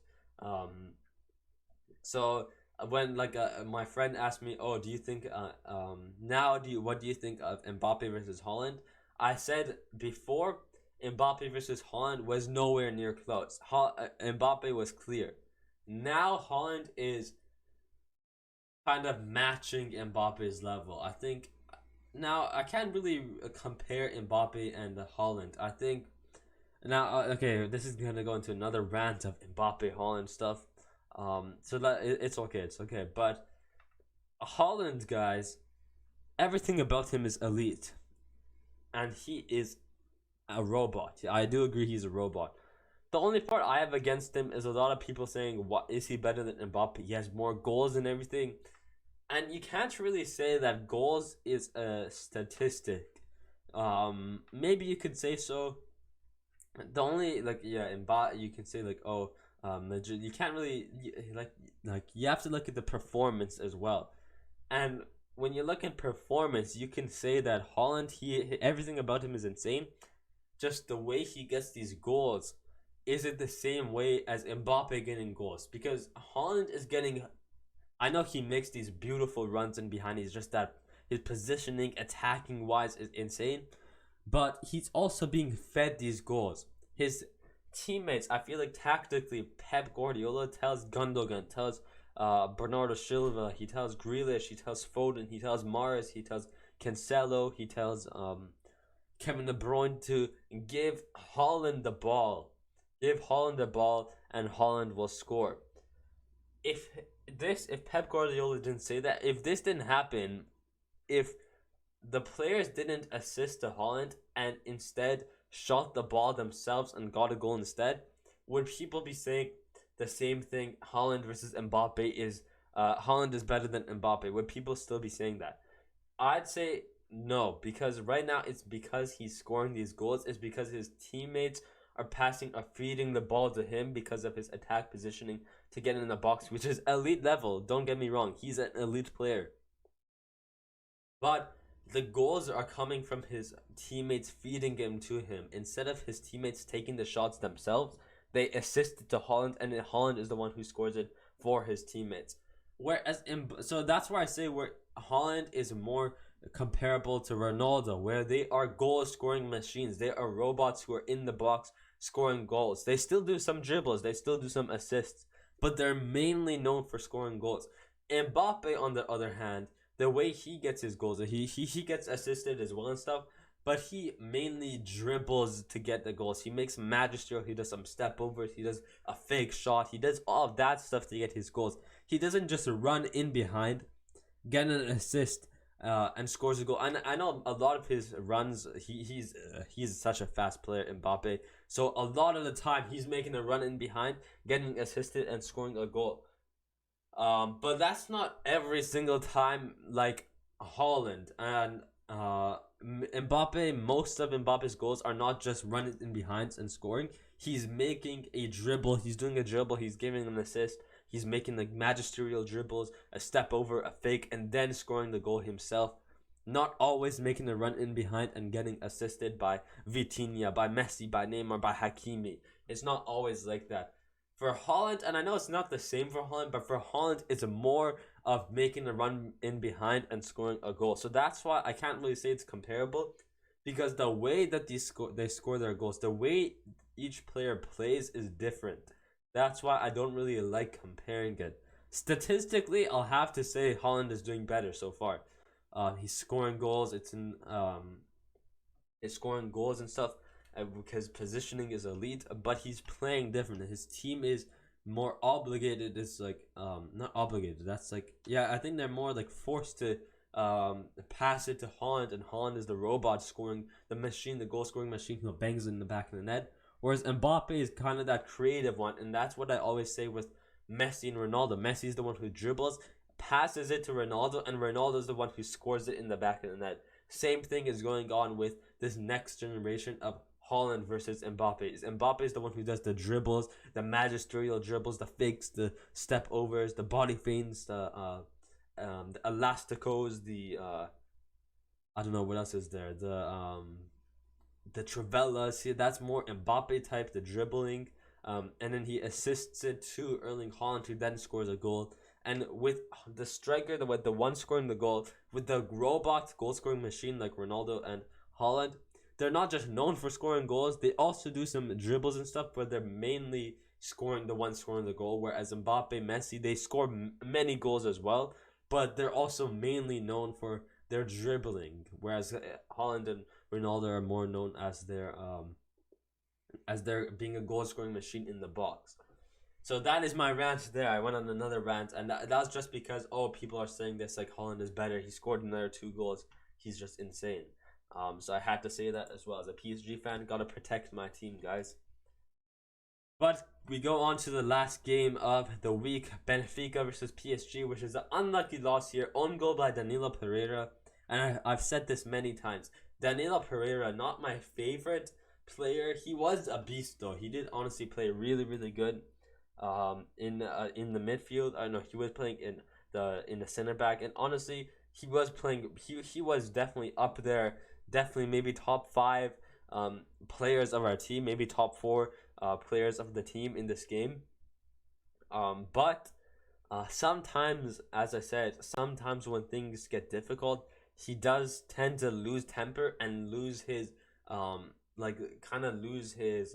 Speaker 1: so when like my friend asked me, oh, do you think what do you think of Mbappe versus Haaland? I said before, Mbappe versus Haaland was nowhere near close. Mbappe was clear. Now Haaland is kind of matching Mbappe's level. I think now I can't really compare Mbappe and Haaland. I think now okay, this is gonna go into another rant of Mbappe Haaland stuff. So that it's okay. But Haaland, guys, everything about him is elite, and he is a robot. I do agree he's a robot. The only part I have against him is a lot of people saying, what, is he better than Mbappe? He has more goals and everything. And you can't really say that goals is a statistic. Maybe you could say so. The only, like, yeah, Mbappe, you can say, like, oh, You can't really like you have to look at the performance as well. And when you look at performance, you can say that Haaland, he everything about him is insane. Just the way he gets these goals, is it the same way as Mbappe getting goals? Because Haaland is getting, I know he makes these beautiful runs in behind. He's just that his positioning, attacking wise, is insane. But he's also being fed these goals. His teammates, I feel like tactically, Pep Guardiola tells Gundogan, tells Bernardo Silva, he tells Grealish, he tells Foden, he tells Mahrez, he tells Cancelo, he tells Kevin De Bruyne to give Haaland the ball. Give Haaland the ball, and Haaland will score. If Pep Guardiola didn't say that, if this didn't happen, if the players didn't assist to Haaland and instead shot the ball themselves and got a goal instead, would people be saying the same thing? Haaland versus Mbappe is Haaland is better than Mbappe. Would people still be saying that? I'd say no, because right now it's because he's scoring these goals. It's because his teammates are passing, are feeding the ball to him because of his attack positioning to get in the box, which is elite level. Don't get me wrong, he's an elite player. But the goals are coming from his teammates feeding him to him. Instead of his teammates taking the shots themselves, they assist it to Haaland, and Haaland is the one who scores it for his teammates. So that's where I say where Haaland is more comparable to Ronaldo, where they are goal scoring machines. They are robots who are in the box scoring goals. They still do some dribbles, they still do some assists, but they're mainly known for scoring goals. Mbappe, on the other hand, the way he gets his goals, he gets assisted as well and stuff, but he mainly dribbles to get the goals. He makes magistral, he does some step overs, he does a fake shot, he does all of that stuff to get his goals. He doesn't just run in behind, get an assist, and scores a goal. And I know a lot of his runs, he's such a fast player, Mbappe. So a lot of the time he's making a run in behind, getting assisted and scoring a goal. But that's not every single time like Haaland. And Mbappe, most of Mbappe's goals are not just running in behind and scoring. He's making a dribble, he's doing a dribble, he's giving an assist, he's making like magisterial dribbles, a step over, a fake, and then scoring the goal himself. Not always making a run in behind and getting assisted by Vitinha, by Messi, by Neymar, by Hakimi. It's not always like that. For Haaland, and I know it's not the same for Haaland, but for Haaland, it's more of making a run in behind and scoring a goal. So that's why I can't really say it's comparable, because the way that they score their goals, the way each player plays is different. That's why I don't really like comparing it. Statistically, I'll have to say Haaland is doing better so far. He's scoring goals. It's scoring goals and stuff. Because positioning is elite, but he's playing different. His team is more obligated. It's like not obligated. That's like, yeah, I think they're more like forced to pass it to Haaland, and Haaland is the robot scoring, the machine, the goal scoring machine who bangs in the back of the net. Whereas Mbappe is kind of that creative one, and that's what I always say with Messi and Ronaldo. Messi is the one who dribbles, passes it to Ronaldo, and Ronaldo is the one who scores it in the back of the net. Same thing is going on with this next generation of Haaland versus Mbappe. Mbappe is the one who does the dribbles, the magisterial dribbles, the fakes, the step overs, the body feints, the elasticos, the I don't know what else is there. The Trivellas. See, that's more Mbappe type, the dribbling. And then he assists it to Erling Haaland, who then scores a goal. And with the striker, with the one scoring the goal, with the robot goal scoring machine like Ronaldo and Haaland, they're not just known for scoring goals, they also do some dribbles and stuff, but they're mainly scoring the goal. Whereas Mbappe, Messi, they score many goals as well, but they're also mainly known for their dribbling. Whereas Haaland and Ronaldo are more known as their being a goal scoring machine in the box. So that is my rant there. I went on another rant, and that's just because people are saying this, like Haaland is better. He scored another 2 goals. He's just insane. So I had to say that as well. As a PSG fan, gotta protect my team, guys. But we go on to the last game of the week, Benfica versus PSG, which is an unlucky loss here. Own goal by Danilo Pereira, and I've said this many times. Danilo Pereira, not my favorite player. He was a beast though. He did honestly play really, really good. in the midfield. I know he was playing in the center back, and honestly, he was playing. He was definitely up there. Definitely maybe top 5 players of our team, maybe top 4 players of the team in this game. But sometimes, as I said, sometimes when things get difficult, he does tend to lose temper and lose his like kind of lose his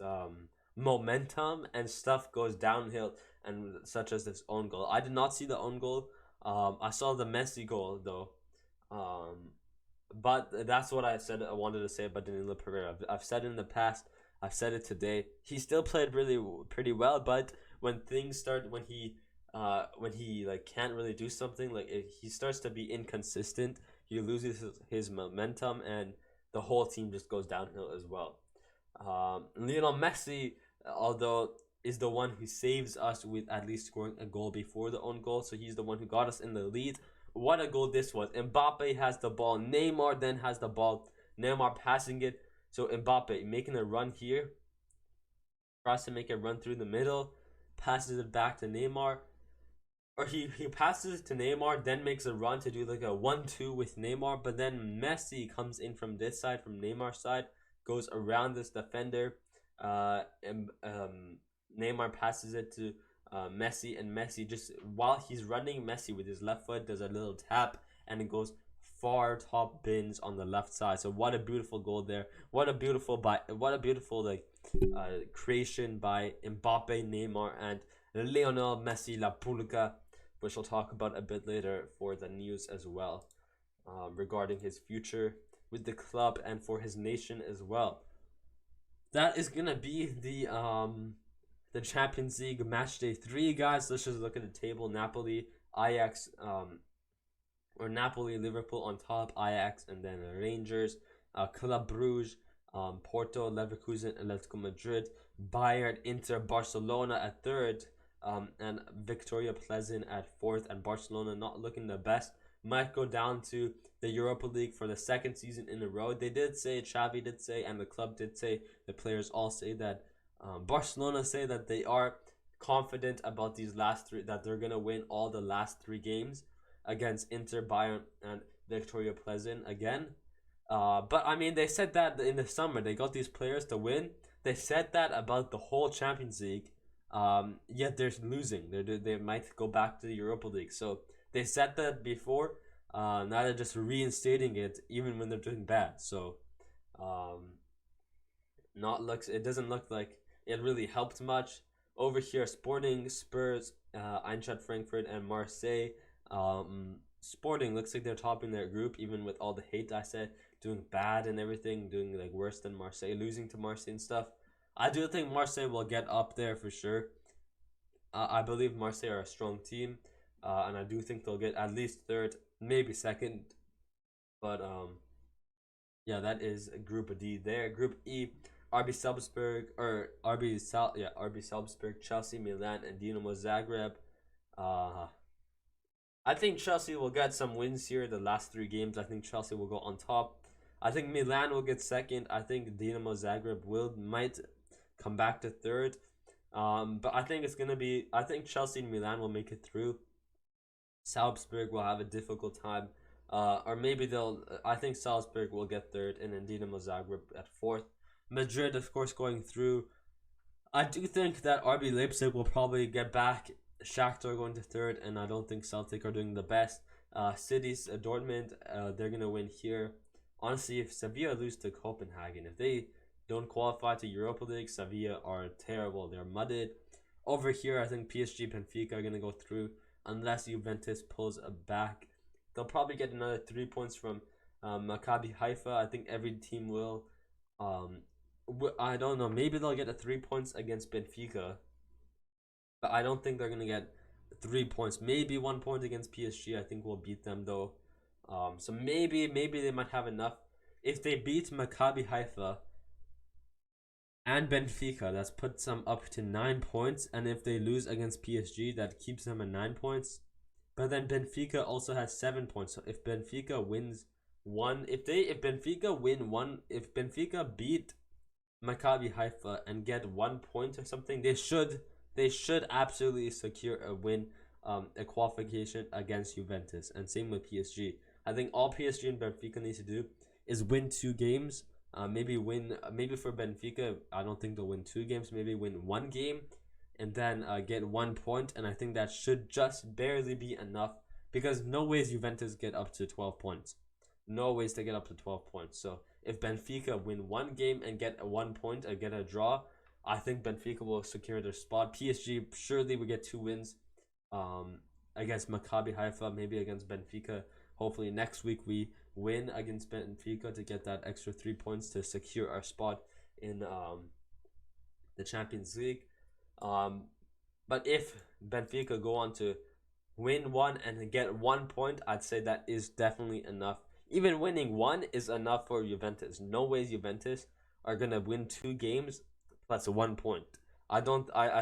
Speaker 1: momentum, and stuff goes downhill, and such as this own goal. I did not see the own goal. I saw the Messi goal though. But that's what I said I wanted to say about Danilo Pereira. I've said it in the past. I've said it today. He still played pretty well, but when things start, when he like can't really do something, like he starts to be inconsistent, he loses his momentum, and the whole team just goes downhill as well. Lionel Messi, although, is the one who saves us with at least scoring a goal before the own goal, so he's the one who got us in the lead. What a goal this was. Mbappe has the ball. Neymar then has the ball. Neymar passing it. So Mbappe making a run here. Tries to make a run through the middle. Passes it back to Neymar. Or he passes it to Neymar, then makes a run to do like a 1-2 with Neymar. But then Messi comes in from this side, from Neymar's side. Goes around this defender. Neymar passes it to Messi, and Messi, just while he's running, Messi with his left foot does a little tap, and it goes far top bins on the left side. So what a beautiful goal there! What a beautiful creation by Mbappe, Neymar, and Lionel Messi La Pulga, which we'll talk about a bit later for the news as well, regarding his future with the club and for his nation as well. That is gonna be the Champions League match day 3, guys. Let's just look at the table. Napoli, Ajax, or Napoli, Liverpool on top, Ajax, and then Rangers, Club Brugge, Porto, Leverkusen, Atletico Madrid, Bayern, Inter, Barcelona at 3rd, and Victoria Pleasant at 4th, and Barcelona not looking the best. Might go down to the Europa League for the 2nd season in a row. They did say, Xavi did say, and the club did say, the players all say that Barcelona say that they are confident about these last 3, that they're gonna win all the last 3 games against Inter, Bayern, and Victoria Pleasant again. But I mean, they said that in the summer they got these players to win. They said that about the whole Champions League. Yet they're losing. They might go back to the Europa League. So they said that before. Now they're just reinstating it, even when they're doing bad. So, it doesn't look like it really helped much. Over here, Sporting, Spurs, Eintracht Frankfurt, and Marseille. Sporting looks like they're topping their group, even with all the hate I said, doing bad and everything, doing like worse than Marseille, losing to Marseille and stuff. I do think Marseille will get up there for sure. I believe Marseille are a strong team, and I do think they'll get at least 3rd, maybe 2nd. But yeah, that is Group D there. Group E, RB Salzburg, Chelsea, Milan, and Dinamo Zagreb. I think Chelsea will get some wins here. The last 3 games, I think Chelsea will go on top. I think Milan will get 2nd. I think Dinamo Zagreb might come back to 3rd. But I think I think Chelsea and Milan will make it through. Salzburg will have a difficult time. Or maybe I think Salzburg will get 3rd, and then Dinamo Zagreb at 4th. Madrid, of course, going through. I do think that RB Leipzig will probably get back. Shakhtar going to 3rd, and I don't think Celtic are doing the best. City's Dortmund, they're gonna win here. Honestly, if Sevilla lose to Copenhagen, if they don't qualify to Europa League, Sevilla are terrible. They're mudded. Over here, I think PSG, Benfica are gonna go through unless Juventus pulls a back. They'll probably get another 3 points from Maccabi Haifa. I think every team will. I don't know. Maybe they'll get 3 points against Benfica. But I don't think they're going to get 3 points. Maybe 1 point against PSG. I think we'll beat them though. So maybe they might have enough. If they beat Maccabi Haifa and Benfica, that's puts them up to 9 points. And if they lose against PSG, that keeps them at 9 points. But then Benfica also has 7 points. So if Benfica wins if Benfica beat Maccabi Haifa and get 1 point or something, they should they should absolutely secure a win, a qualification against Juventus, and same with PSG. I think all PSG and Benfica need to do is win 2 games. Maybe for Benfica, I don't think they'll win 2 games. Maybe win 1 game, and then get 1 point. And I think that should just barely be enough, because no ways Juventus get up to 12 points. No ways to get up to 12 points. So if Benfica win 1 game and get a 1 point and get a draw, I think Benfica will secure their spot. PSG surely will get 2 wins against Maccabi Haifa, maybe against Benfica. Hopefully next week we win against Benfica to get that extra 3 points to secure our spot in the Champions League. But if Benfica go on to win 1 and get 1 point, I'd say that is definitely enough. Even winning 1 is enough for Juventus. No ways Juventus are gonna win 2 games plus 1 point. I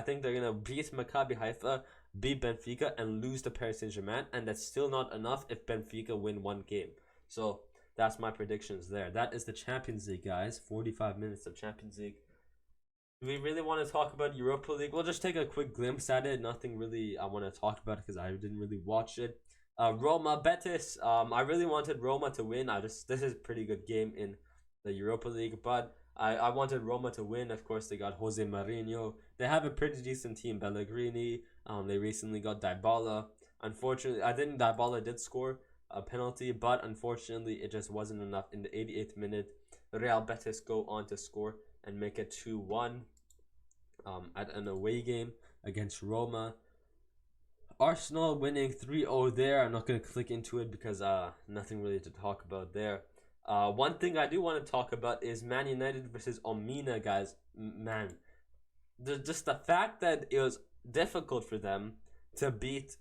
Speaker 1: think they're gonna beat Maccabi Haifa, beat Benfica, and lose to Paris Saint-Germain, and that's still not enough if Benfica win 1 game. So that's my predictions there. That is the Champions League, guys. 45 minutes of Champions League. Do we really want to talk about Europa League? We'll just take a quick glimpse at it. Nothing really I want to talk about because I didn't really watch it. Roma Betis. I really wanted Roma to win. This is a pretty good game in the Europa League, but I wanted Roma to win. Of course, they got Jose Mourinho. They have a pretty decent team. Pellegrini. They recently got Dybala. Unfortunately, I think Dybala did score a penalty, but unfortunately, it just wasn't enough. In the 88th minute, Real Betis go on to score and make it 2-1 at an away game against Roma. Arsenal winning 3-0 there. I'm not going to click into it because nothing really to talk about there. One thing I do want to talk about is Man United versus Omina, guys. Man, just the fact that it was difficult for them to beat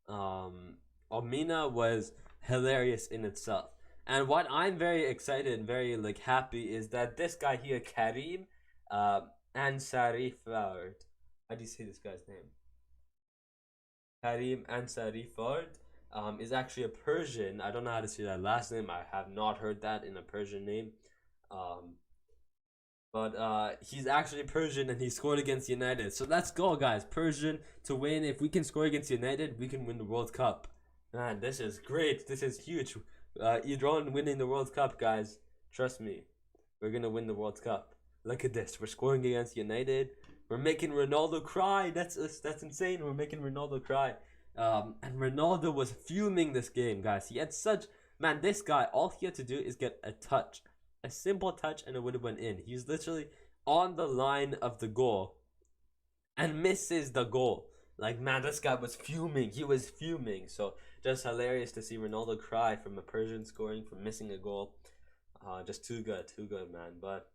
Speaker 1: Omina was hilarious in itself. And what I'm very excited and very happy is that this guy here, Karim Ansari Fard. How do you say this guy's name? Karim Ansari Fard is actually a Persian. I don't know how to say that last name. I have not heard that in a Persian name. But he's actually Persian and he scored against United. So let's go, guys. Persian to win. If we can score against United, we can win the World Cup. Man, this is great. This is huge. Iran winning the World Cup, guys. Trust me. We're going to win the World Cup. Look at this. We're scoring against United. We're making Ronaldo cry. That's insane. We're making Ronaldo cry. And Ronaldo was fuming this game, guys. He had such... Man, this guy, all he had to do is get a touch. A simple touch and it would have went in. He's literally on the line of the goal and misses the goal. Man, this guy was fuming. He was fuming. So, just hilarious to see Ronaldo cry from a Persian scoring, from missing a goal. Just too good, man. But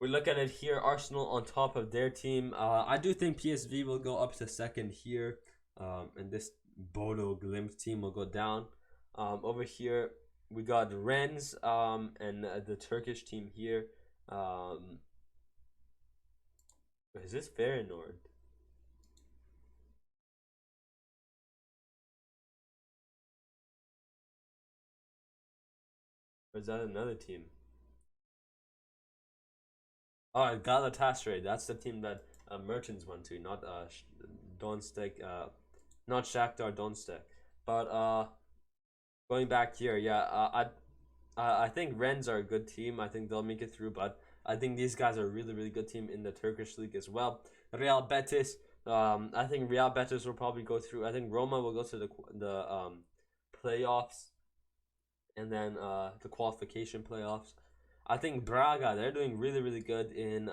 Speaker 1: we look at it here. Arsenal on top of their team. I do think PSV will go up to second here. And this Bodo Glimt team will go down. Over here, we got Rants and the Turkish team here. Is this Feyenoord? Or is that another team? Oh, Galatasaray. That's the team that Mertens went to, not Donetsk, not Shakhtar Donetsk. But going back here, yeah, I think Rens are a good team. I think they'll make it through, but I think these guys are a really, really good team in the Turkish league as well. Real Betis. I think Real Betis will probably go through. I think Roma will go to the playoffs, and then the qualification playoffs. I think Braga, they're doing really, really good in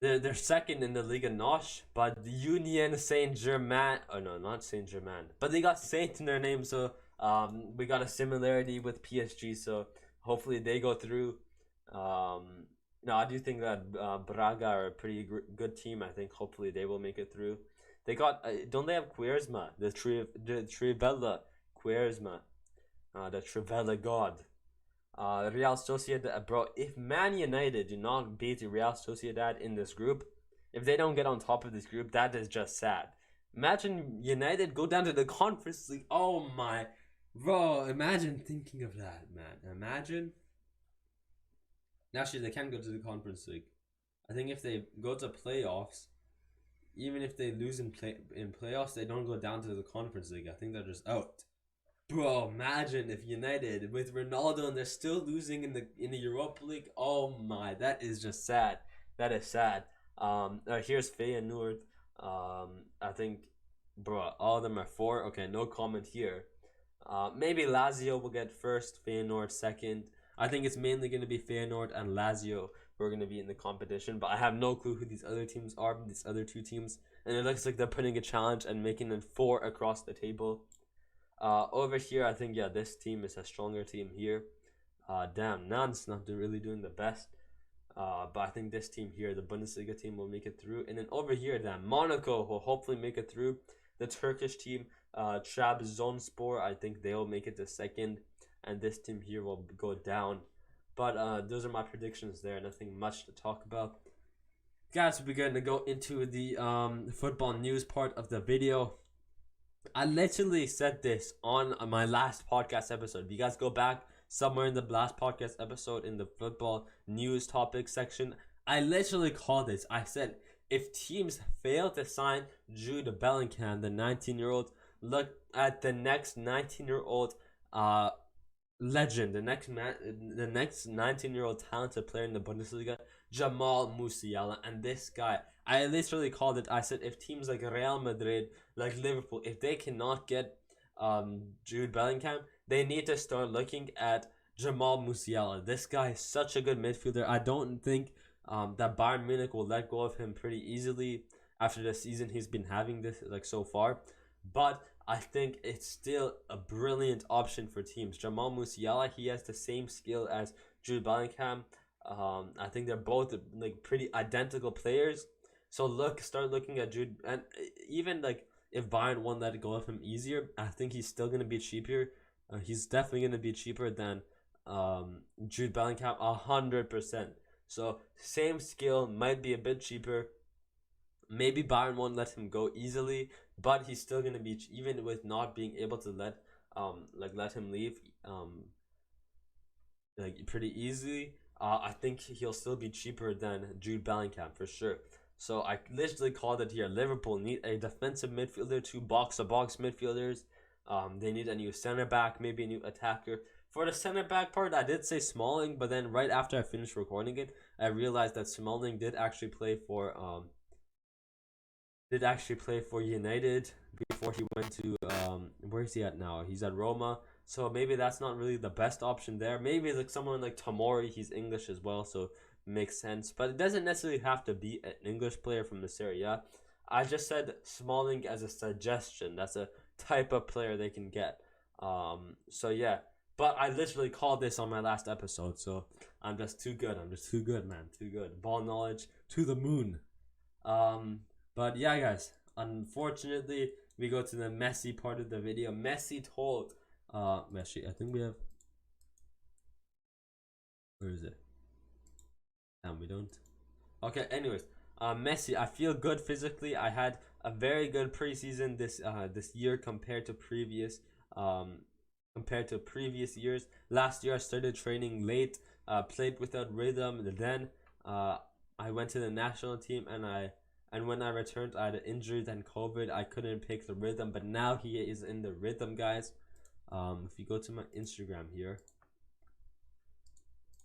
Speaker 1: they're second in the Liga NOS, but the Union Saint-Germain, oh no, not Saint-Germain, but they got Saint in their name, so we got a similarity with PSG, so hopefully they go through. No, I do think that Braga are a pretty good team. I think hopefully they will make it through. They got, don't they have Quaresma, the Trivella Quaresma, the Trivella God. Real Sociedad, bro, if Man United do not beat Real Sociedad in this group, if they don't get on top of this group, that is just sad. Imagine United go down to the Conference League. Oh my, bro, imagine thinking of that, man. Imagine. Actually, they can go to the Conference League. I think if they go to playoffs, even if they lose in playoffs, they don't go down to the Conference League. I think they're just out. Bro, imagine if United with Ronaldo and they're still losing in the Europa League. Oh my, that is just sad. That is sad. Here's Feyenoord. I think, bro, all of them are 4. Okay, no comment here. Maybe Lazio will get first, Feyenoord second. I think it's mainly going to be Feyenoord and Lazio who are going to be in the competition, but I have no clue who these other teams are, these other 2 teams. And it looks like they're putting a challenge and making it 4 across the table. Over here, I think, yeah, this team is a stronger team here. Damn, Nantes not really doing the best. But I think this team here, the Bundesliga team, will make it through. And then over here, damn, Monaco will hopefully make it through. The Turkish team, Trabzonspor, I think they'll make it to second. And this team here will go down. But those are my predictions there. Nothing much to talk about. Guys, we're going to go into the football news part of the video. I literally said this on my last podcast episode. If you guys go back somewhere in the last podcast episode in the football news topic section, I literally called this. I said, if teams fail to sign Jude Bellingham, the 19-year-old, look at the next 19-year-old legend, the next 19-year-old talented player in the Bundesliga, Jamal Musiala. And this guy, I literally called it. I said, if teams like Real Madrid, like Liverpool, if they cannot get Jude Bellingham, they need to start looking at Jamal Musiala. This guy is such a good midfielder. I don't think that Bayern Munich will let go of him pretty easily after the season he's been having this so far. But I think it's still a brilliant option for teams. Jamal Musiala, he has the same skill as Jude Bellingham. I think they're both pretty identical players. So start looking at Jude, and even if Bayern won't let go of him easier, I think he's still gonna be cheaper. He's definitely gonna be cheaper than Jude Bellingham, 100%. So same skill, might be a bit cheaper. Maybe Bayern won't let him go easily, but he's still gonna be, even with not being able to let him leave pretty easily. I think he'll still be cheaper than Jude Bellingham for sure. So I literally called it here. Liverpool need a defensive midfielder, 2 box-to-box midfielders. They need a new center back, maybe a new attacker. For the center back part, I did say Smalling, but then right after I finished recording it, I realized that Smalling did actually play for United before he went to where is he at now? He's at Roma. So maybe that's not really the best option there. Maybe someone like Tomori, he's English as well, so makes sense. But it doesn't necessarily have to be an English player from the Serie A. I just said Smalling as a suggestion. That's a type of player they can get. So yeah. But I literally called this on my last episode, so I'm just too good. I'm just too good, man. Too good. Ball knowledge to the moon. But yeah, guys. Unfortunately, we go to the Messi part of the video. Messi told Messi, I think we have, where is it? And we don't. Okay, anyways, Messi, I feel good physically. I had a very good preseason this year compared to previous years. Last year I started training late, played without rhythm. Then I went to the national team, and when I returned, I had an injury, then COVID. I couldn't pick the rhythm, but now he is in the rhythm, guys. If you go to my Instagram here,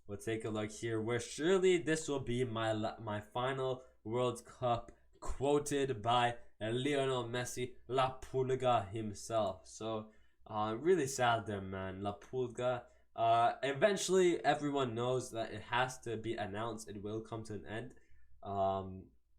Speaker 1: we'll take a look here, where surely this will be my final World Cup, quoted by Lionel Messi, La Pulga himself. So really sad there, man. La Pulga. Eventually, everyone knows that it has to be announced. It will come to an end.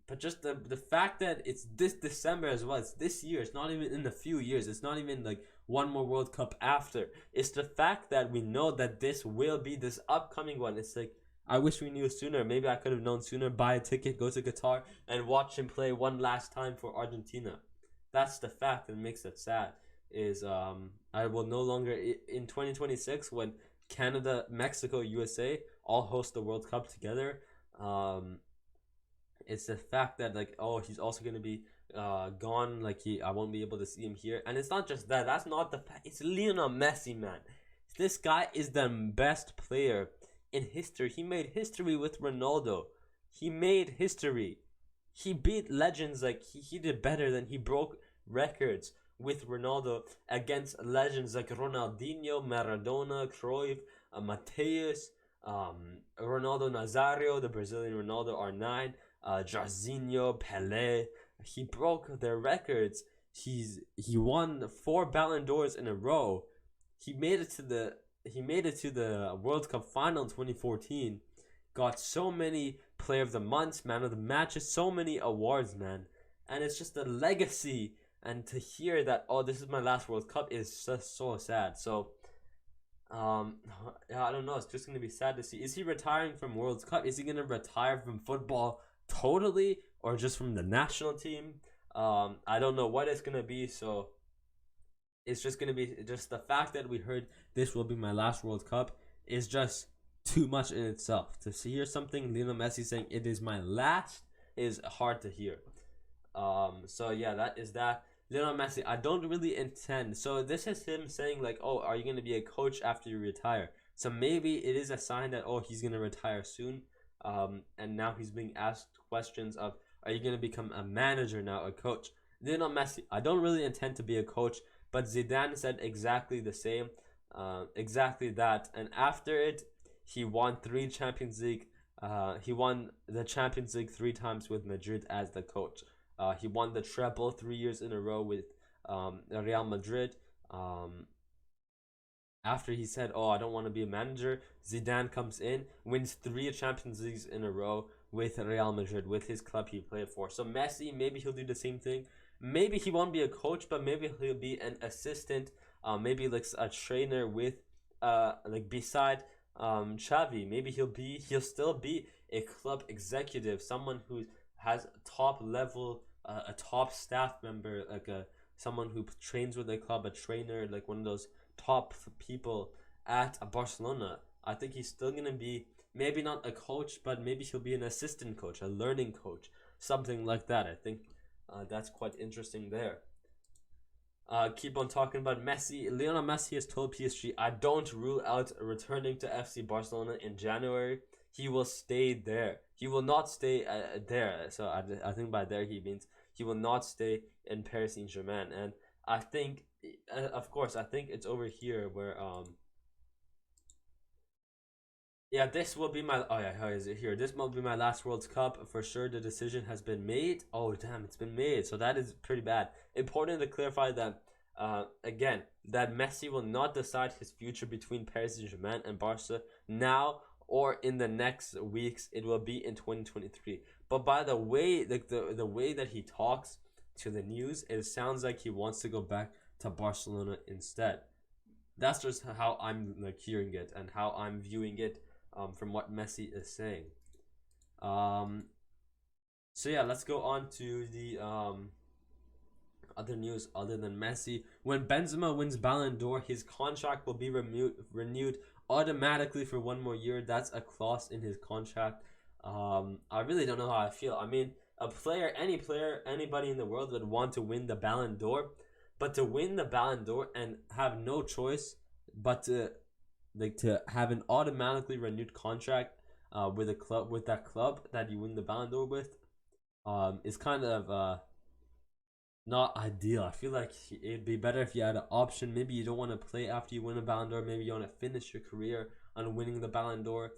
Speaker 1: But just the fact that it's this December as well, it's this year, it's not even in a few years, it's not even one more World Cup after. It's the fact that we know that this will be this upcoming one. It's I wish we knew sooner. Maybe I could have known sooner. Buy a ticket, go to Qatar, and watch him play one last time for Argentina. That's the fact that makes it sad. Is I will no longer, in 2026, when Canada, Mexico, USA all host the World Cup together, it's the fact that he's also gonna be gone. I won't be able to see him here. And it's not just that. That's not the fact. It's Lionel Messi, man. This guy is the best player in history. He made history with Ronaldo. He made history. He beat legends. Like he did better than he broke records with Ronaldo against legends like Ronaldinho, Maradona, Cruyff, Mateus, Ronaldo Nazario, the Brazilian Ronaldo R9, Jairzinho, Pelé. He broke their records. He won 4 Ballon d'Ors in a row. He made it to the World Cup final in 2014. Got so many Player of the Month, Man of the Matches, so many awards, man. And it's just a legacy. And to hear that, oh, this is my last World Cup is just so sad. So, yeah, I don't know. It's just gonna be sad to see. Is he retiring from World Cup? Is he gonna retire from football totally, or just from the national team? I don't know what it's gonna be. So, it's just gonna be just the fact that we heard this will be my last World Cup is just too much in itself. To hear something Lionel Messi saying it is my last is hard to hear. So yeah, that is that. Lionel Messi, I don't really intend. So this is him saying like, oh, are you gonna be a coach after you retire? So maybe it is a sign that, oh, he's gonna retire soon. And now he's being asked questions of, are you gonna become a manager now, a coach? Lionel Messi, I don't really intend to be a coach, but Zidane said exactly the same, exactly that. And after it, he won 3 Champions League. He won the Champions League 3 times with Madrid as the coach. He won the treble 3 years in a row with Real Madrid. After he said, oh, I don't want to be a manager, Zidane comes in, wins 3 Champions Leagues in a row with Real Madrid, with his club he played for. So Messi, maybe he'll do the same thing. Maybe he won't be a coach, but maybe he'll be an assistant, maybe like a trainer with, like beside Xavi. Maybe he'll still be a club executive, someone who has top level, a top staff member, like someone who trains with the club, a trainer, like one of those top people at Barcelona. I think he's still gonna be maybe not a coach, but maybe he'll be an assistant coach, a learning coach, something like that. I think that's quite interesting there. Keep on talking about Messi. Lionel Messi has told PSG, I don't rule out returning to FC Barcelona in January. He will stay there. He will not stay there. So I think by there he means he will not stay in Paris Saint-Germain. And I think, of course, I think it's over here where yeah, this will be my, oh yeah, how is it here? This will be my last World Cup for sure. The decision has been made. Oh damn, it's been made. So that is pretty bad. Important to clarify that again, that Messi will not decide his future between Paris Saint-Germain and Barca now or in the next weeks. It will be in 2023. But by the way, like the way that he talks to the news, it sounds like he wants to go back to Barcelona instead. That's just how I'm like hearing it and how I'm viewing it from what Messi is saying. So yeah, let's go on to the other news other than Messi. When Benzema wins Ballon d'Or, his contract will be renewed automatically for 1 more year. That's a clause in his contract. I really don't know how I feel. I mean, any player, anybody in the world would want to win the Ballon d'Or, but to win the Ballon d'Or and have no choice but to have an automatically renewed contract with that club that you win the Ballon d'Or with is kind of not ideal. I feel like it'd be better if you had an option. Maybe you don't want to play after you win a Ballon d'Or. Maybe you want to finish your career on winning the Ballon d'Or.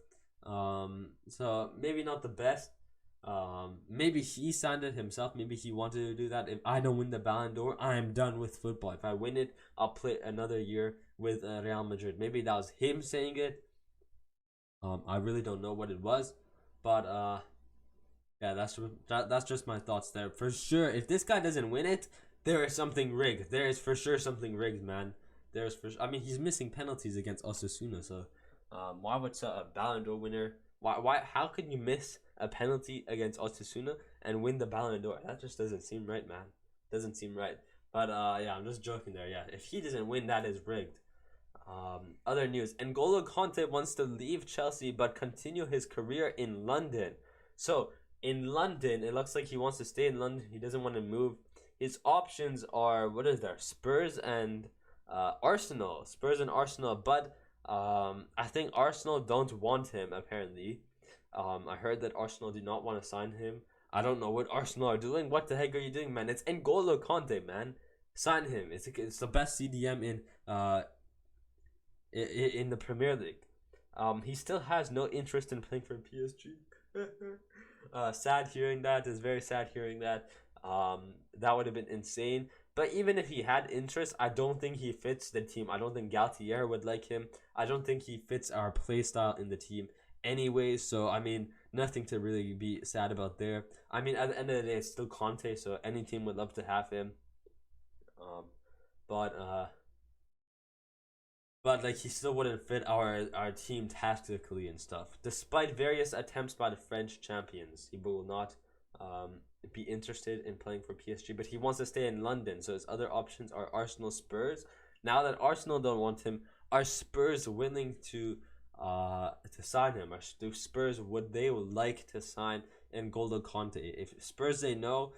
Speaker 1: So maybe not the best. Maybe he signed it himself. Maybe he wanted to do that. If I don't win the Ballon d'Or, I am done with football. If I win it, I'll play another year with Real Madrid. Maybe that was him saying it. I really don't know what it was, but yeah, that's just my thoughts there. For sure, if this guy doesn't win it, there is something rigged. There is for sure something rigged, man. There's for sure. I mean, he's missing penalties against Osasuna, so why would a Ballon d'Or winner? Why? How can you miss a penalty against Osasuna and win the Ballon d'Or? That just doesn't seem right, man. Doesn't seem right. But yeah, I'm just joking there. Yeah, if he doesn't win, that is rigged. Other news: N'Golo Kante wants to leave Chelsea but continue his career in London. So in London, it looks like he wants to stay in London. He doesn't want to move. His options are, what is there? Spurs and Arsenal. Spurs and Arsenal, but I think Arsenal don't want him apparently. I heard that Arsenal do not want to sign him. I don't know what Arsenal are doing. What the heck are you doing, man? It's N'Golo Kante, man. Sign him. It's the best CDM in the Premier League. He still has no interest in playing for PSG. Sad hearing that. It's very sad hearing that. That would have been insane. But even if he had interest, I don't think he fits the team. I don't think Galtier would like him. I don't think he fits our play style in the team anyway. So, I mean, nothing to really be sad about there. I mean, at the end of the day, it's still Conte, so any team would love to have him. But like he still wouldn't fit our team tactically and stuff. Despite various attempts by the French champions, he will not be interested in playing for PSG. But he wants to stay in London, so his other options are Arsenal, Spurs. Now that Arsenal don't want him, are Spurs willing to sign him? Are Spurs would like to sign N'Golo Kante? If Spurs say no,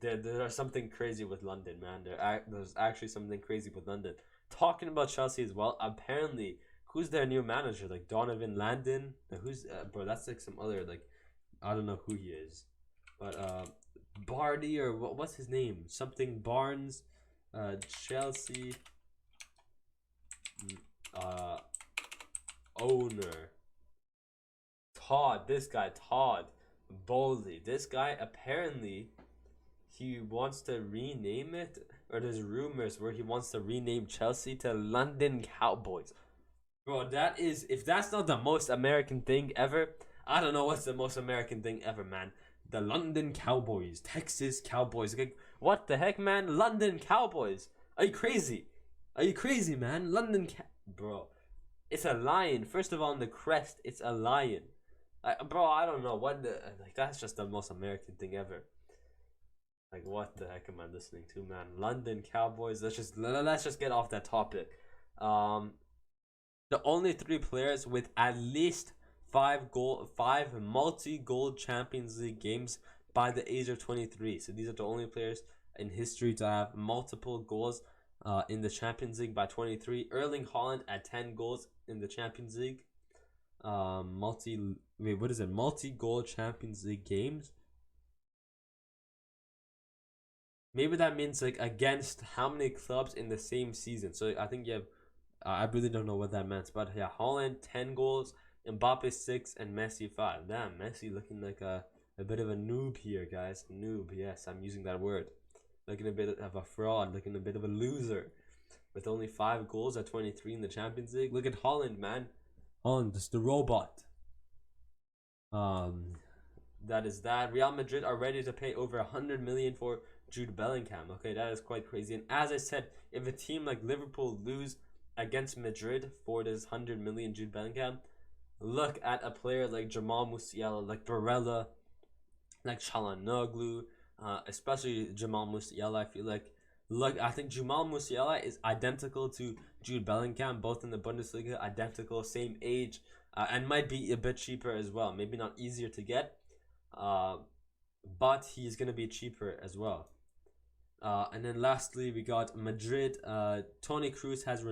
Speaker 1: there's something crazy with London, man. There's actually something crazy with London. Talking about Chelsea as well, apparently, who's their new manager? Like Donovan Landon? Who's bro? That's like some other like, I don't know who he is, but Bardi or what's his name? Something Barnes, Chelsea, owner Todd. This guy Todd Bowley. This guy apparently he wants to rename it. Or there's rumors where he wants to rename Chelsea to London Cowboys. Bro, that is, if that's not the most American thing ever, I don't know what's the most American thing ever, man. The London Cowboys, Texas Cowboys. Like, what the heck, man? London Cowboys. Are you crazy? Are you crazy, man? Bro, it's a lion. First of all, on the crest, it's a lion. Bro, I don't know what like that's just the most American thing ever. Like, what the heck am I listening to, man? London Cowboys. Let's just get off that topic. The only 3 players with at least 5 multi-goal Champions League games by the age of 23. So these are the only players in history to have multiple goals in the Champions League by 23. Erling Haaland at 10 goals in the Champions League. Multi-goal Champions League games. Maybe that means like against how many clubs in the same season. So I think you have, I really don't know what that meant. But yeah, Haaland 10 goals, Mbappe 6, and Messi 5. Damn, Messi looking like a bit of a noob here, guys. Noob, yes, I'm using that word. Looking a bit of a fraud, looking a bit of a loser. With only 5 goals at 23 in the Champions League. Look at Haaland, man. Haaland, just the robot. That is that. Real Madrid are ready to pay over 100 million for Jude Bellingham. Okay, that is quite crazy. And as I said, if a team like Liverpool lose against Madrid for this 100 million Jude Bellingham, look at a player like Jamal Musiala, like Barella, like Çalhanoğlu, especially Jamal Musiala. I feel like, look, I think Jamal Musiala is identical to Jude Bellingham, both in the Bundesliga, identical, same age, and might be a bit cheaper as well. Maybe not easier to get, but he's gonna be cheaper as well. And then lastly, we got Madrid. Toni Kroos has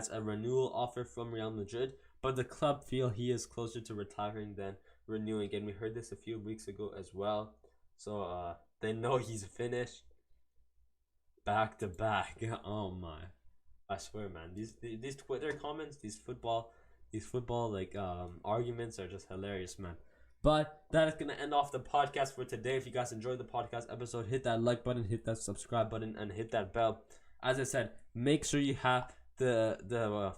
Speaker 1: a renewal offer from Real Madrid, but the club feel he is closer to retiring than renewing. And we heard this a few weeks ago as well. So they know he's finished. Back to back. Oh my! I swear, man. These Twitter comments, these football like arguments are just hilarious, man. But that is going to end off the podcast for today. If you guys enjoyed the podcast episode, hit that like button, hit that subscribe button, and hit that bell. As I said, make sure you have the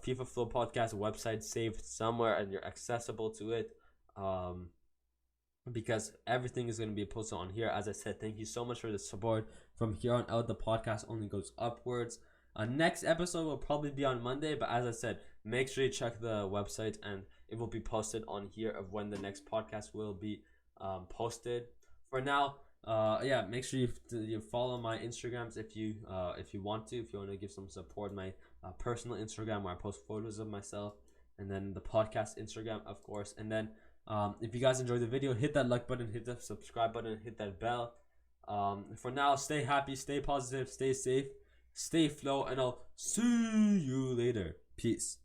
Speaker 1: FIFA Flow podcast website saved somewhere and you're accessible to it. Because everything is going to be posted on here. As I said, thank you so much for the support. From here on out, the podcast only goes upwards. Next episode will probably be on Monday, but as I said, make sure you check the website and it will be posted on here of when the next podcast will be posted. For now, yeah, make sure you follow my Instagrams if you want to give some support. My personal Instagram where I post photos of myself, and then the podcast Instagram, of course. And then if you guys enjoyed the video, hit that like button, hit the subscribe button, hit that bell. For now, stay happy, stay positive, stay safe, stay flow, and I'll see you later. Peace.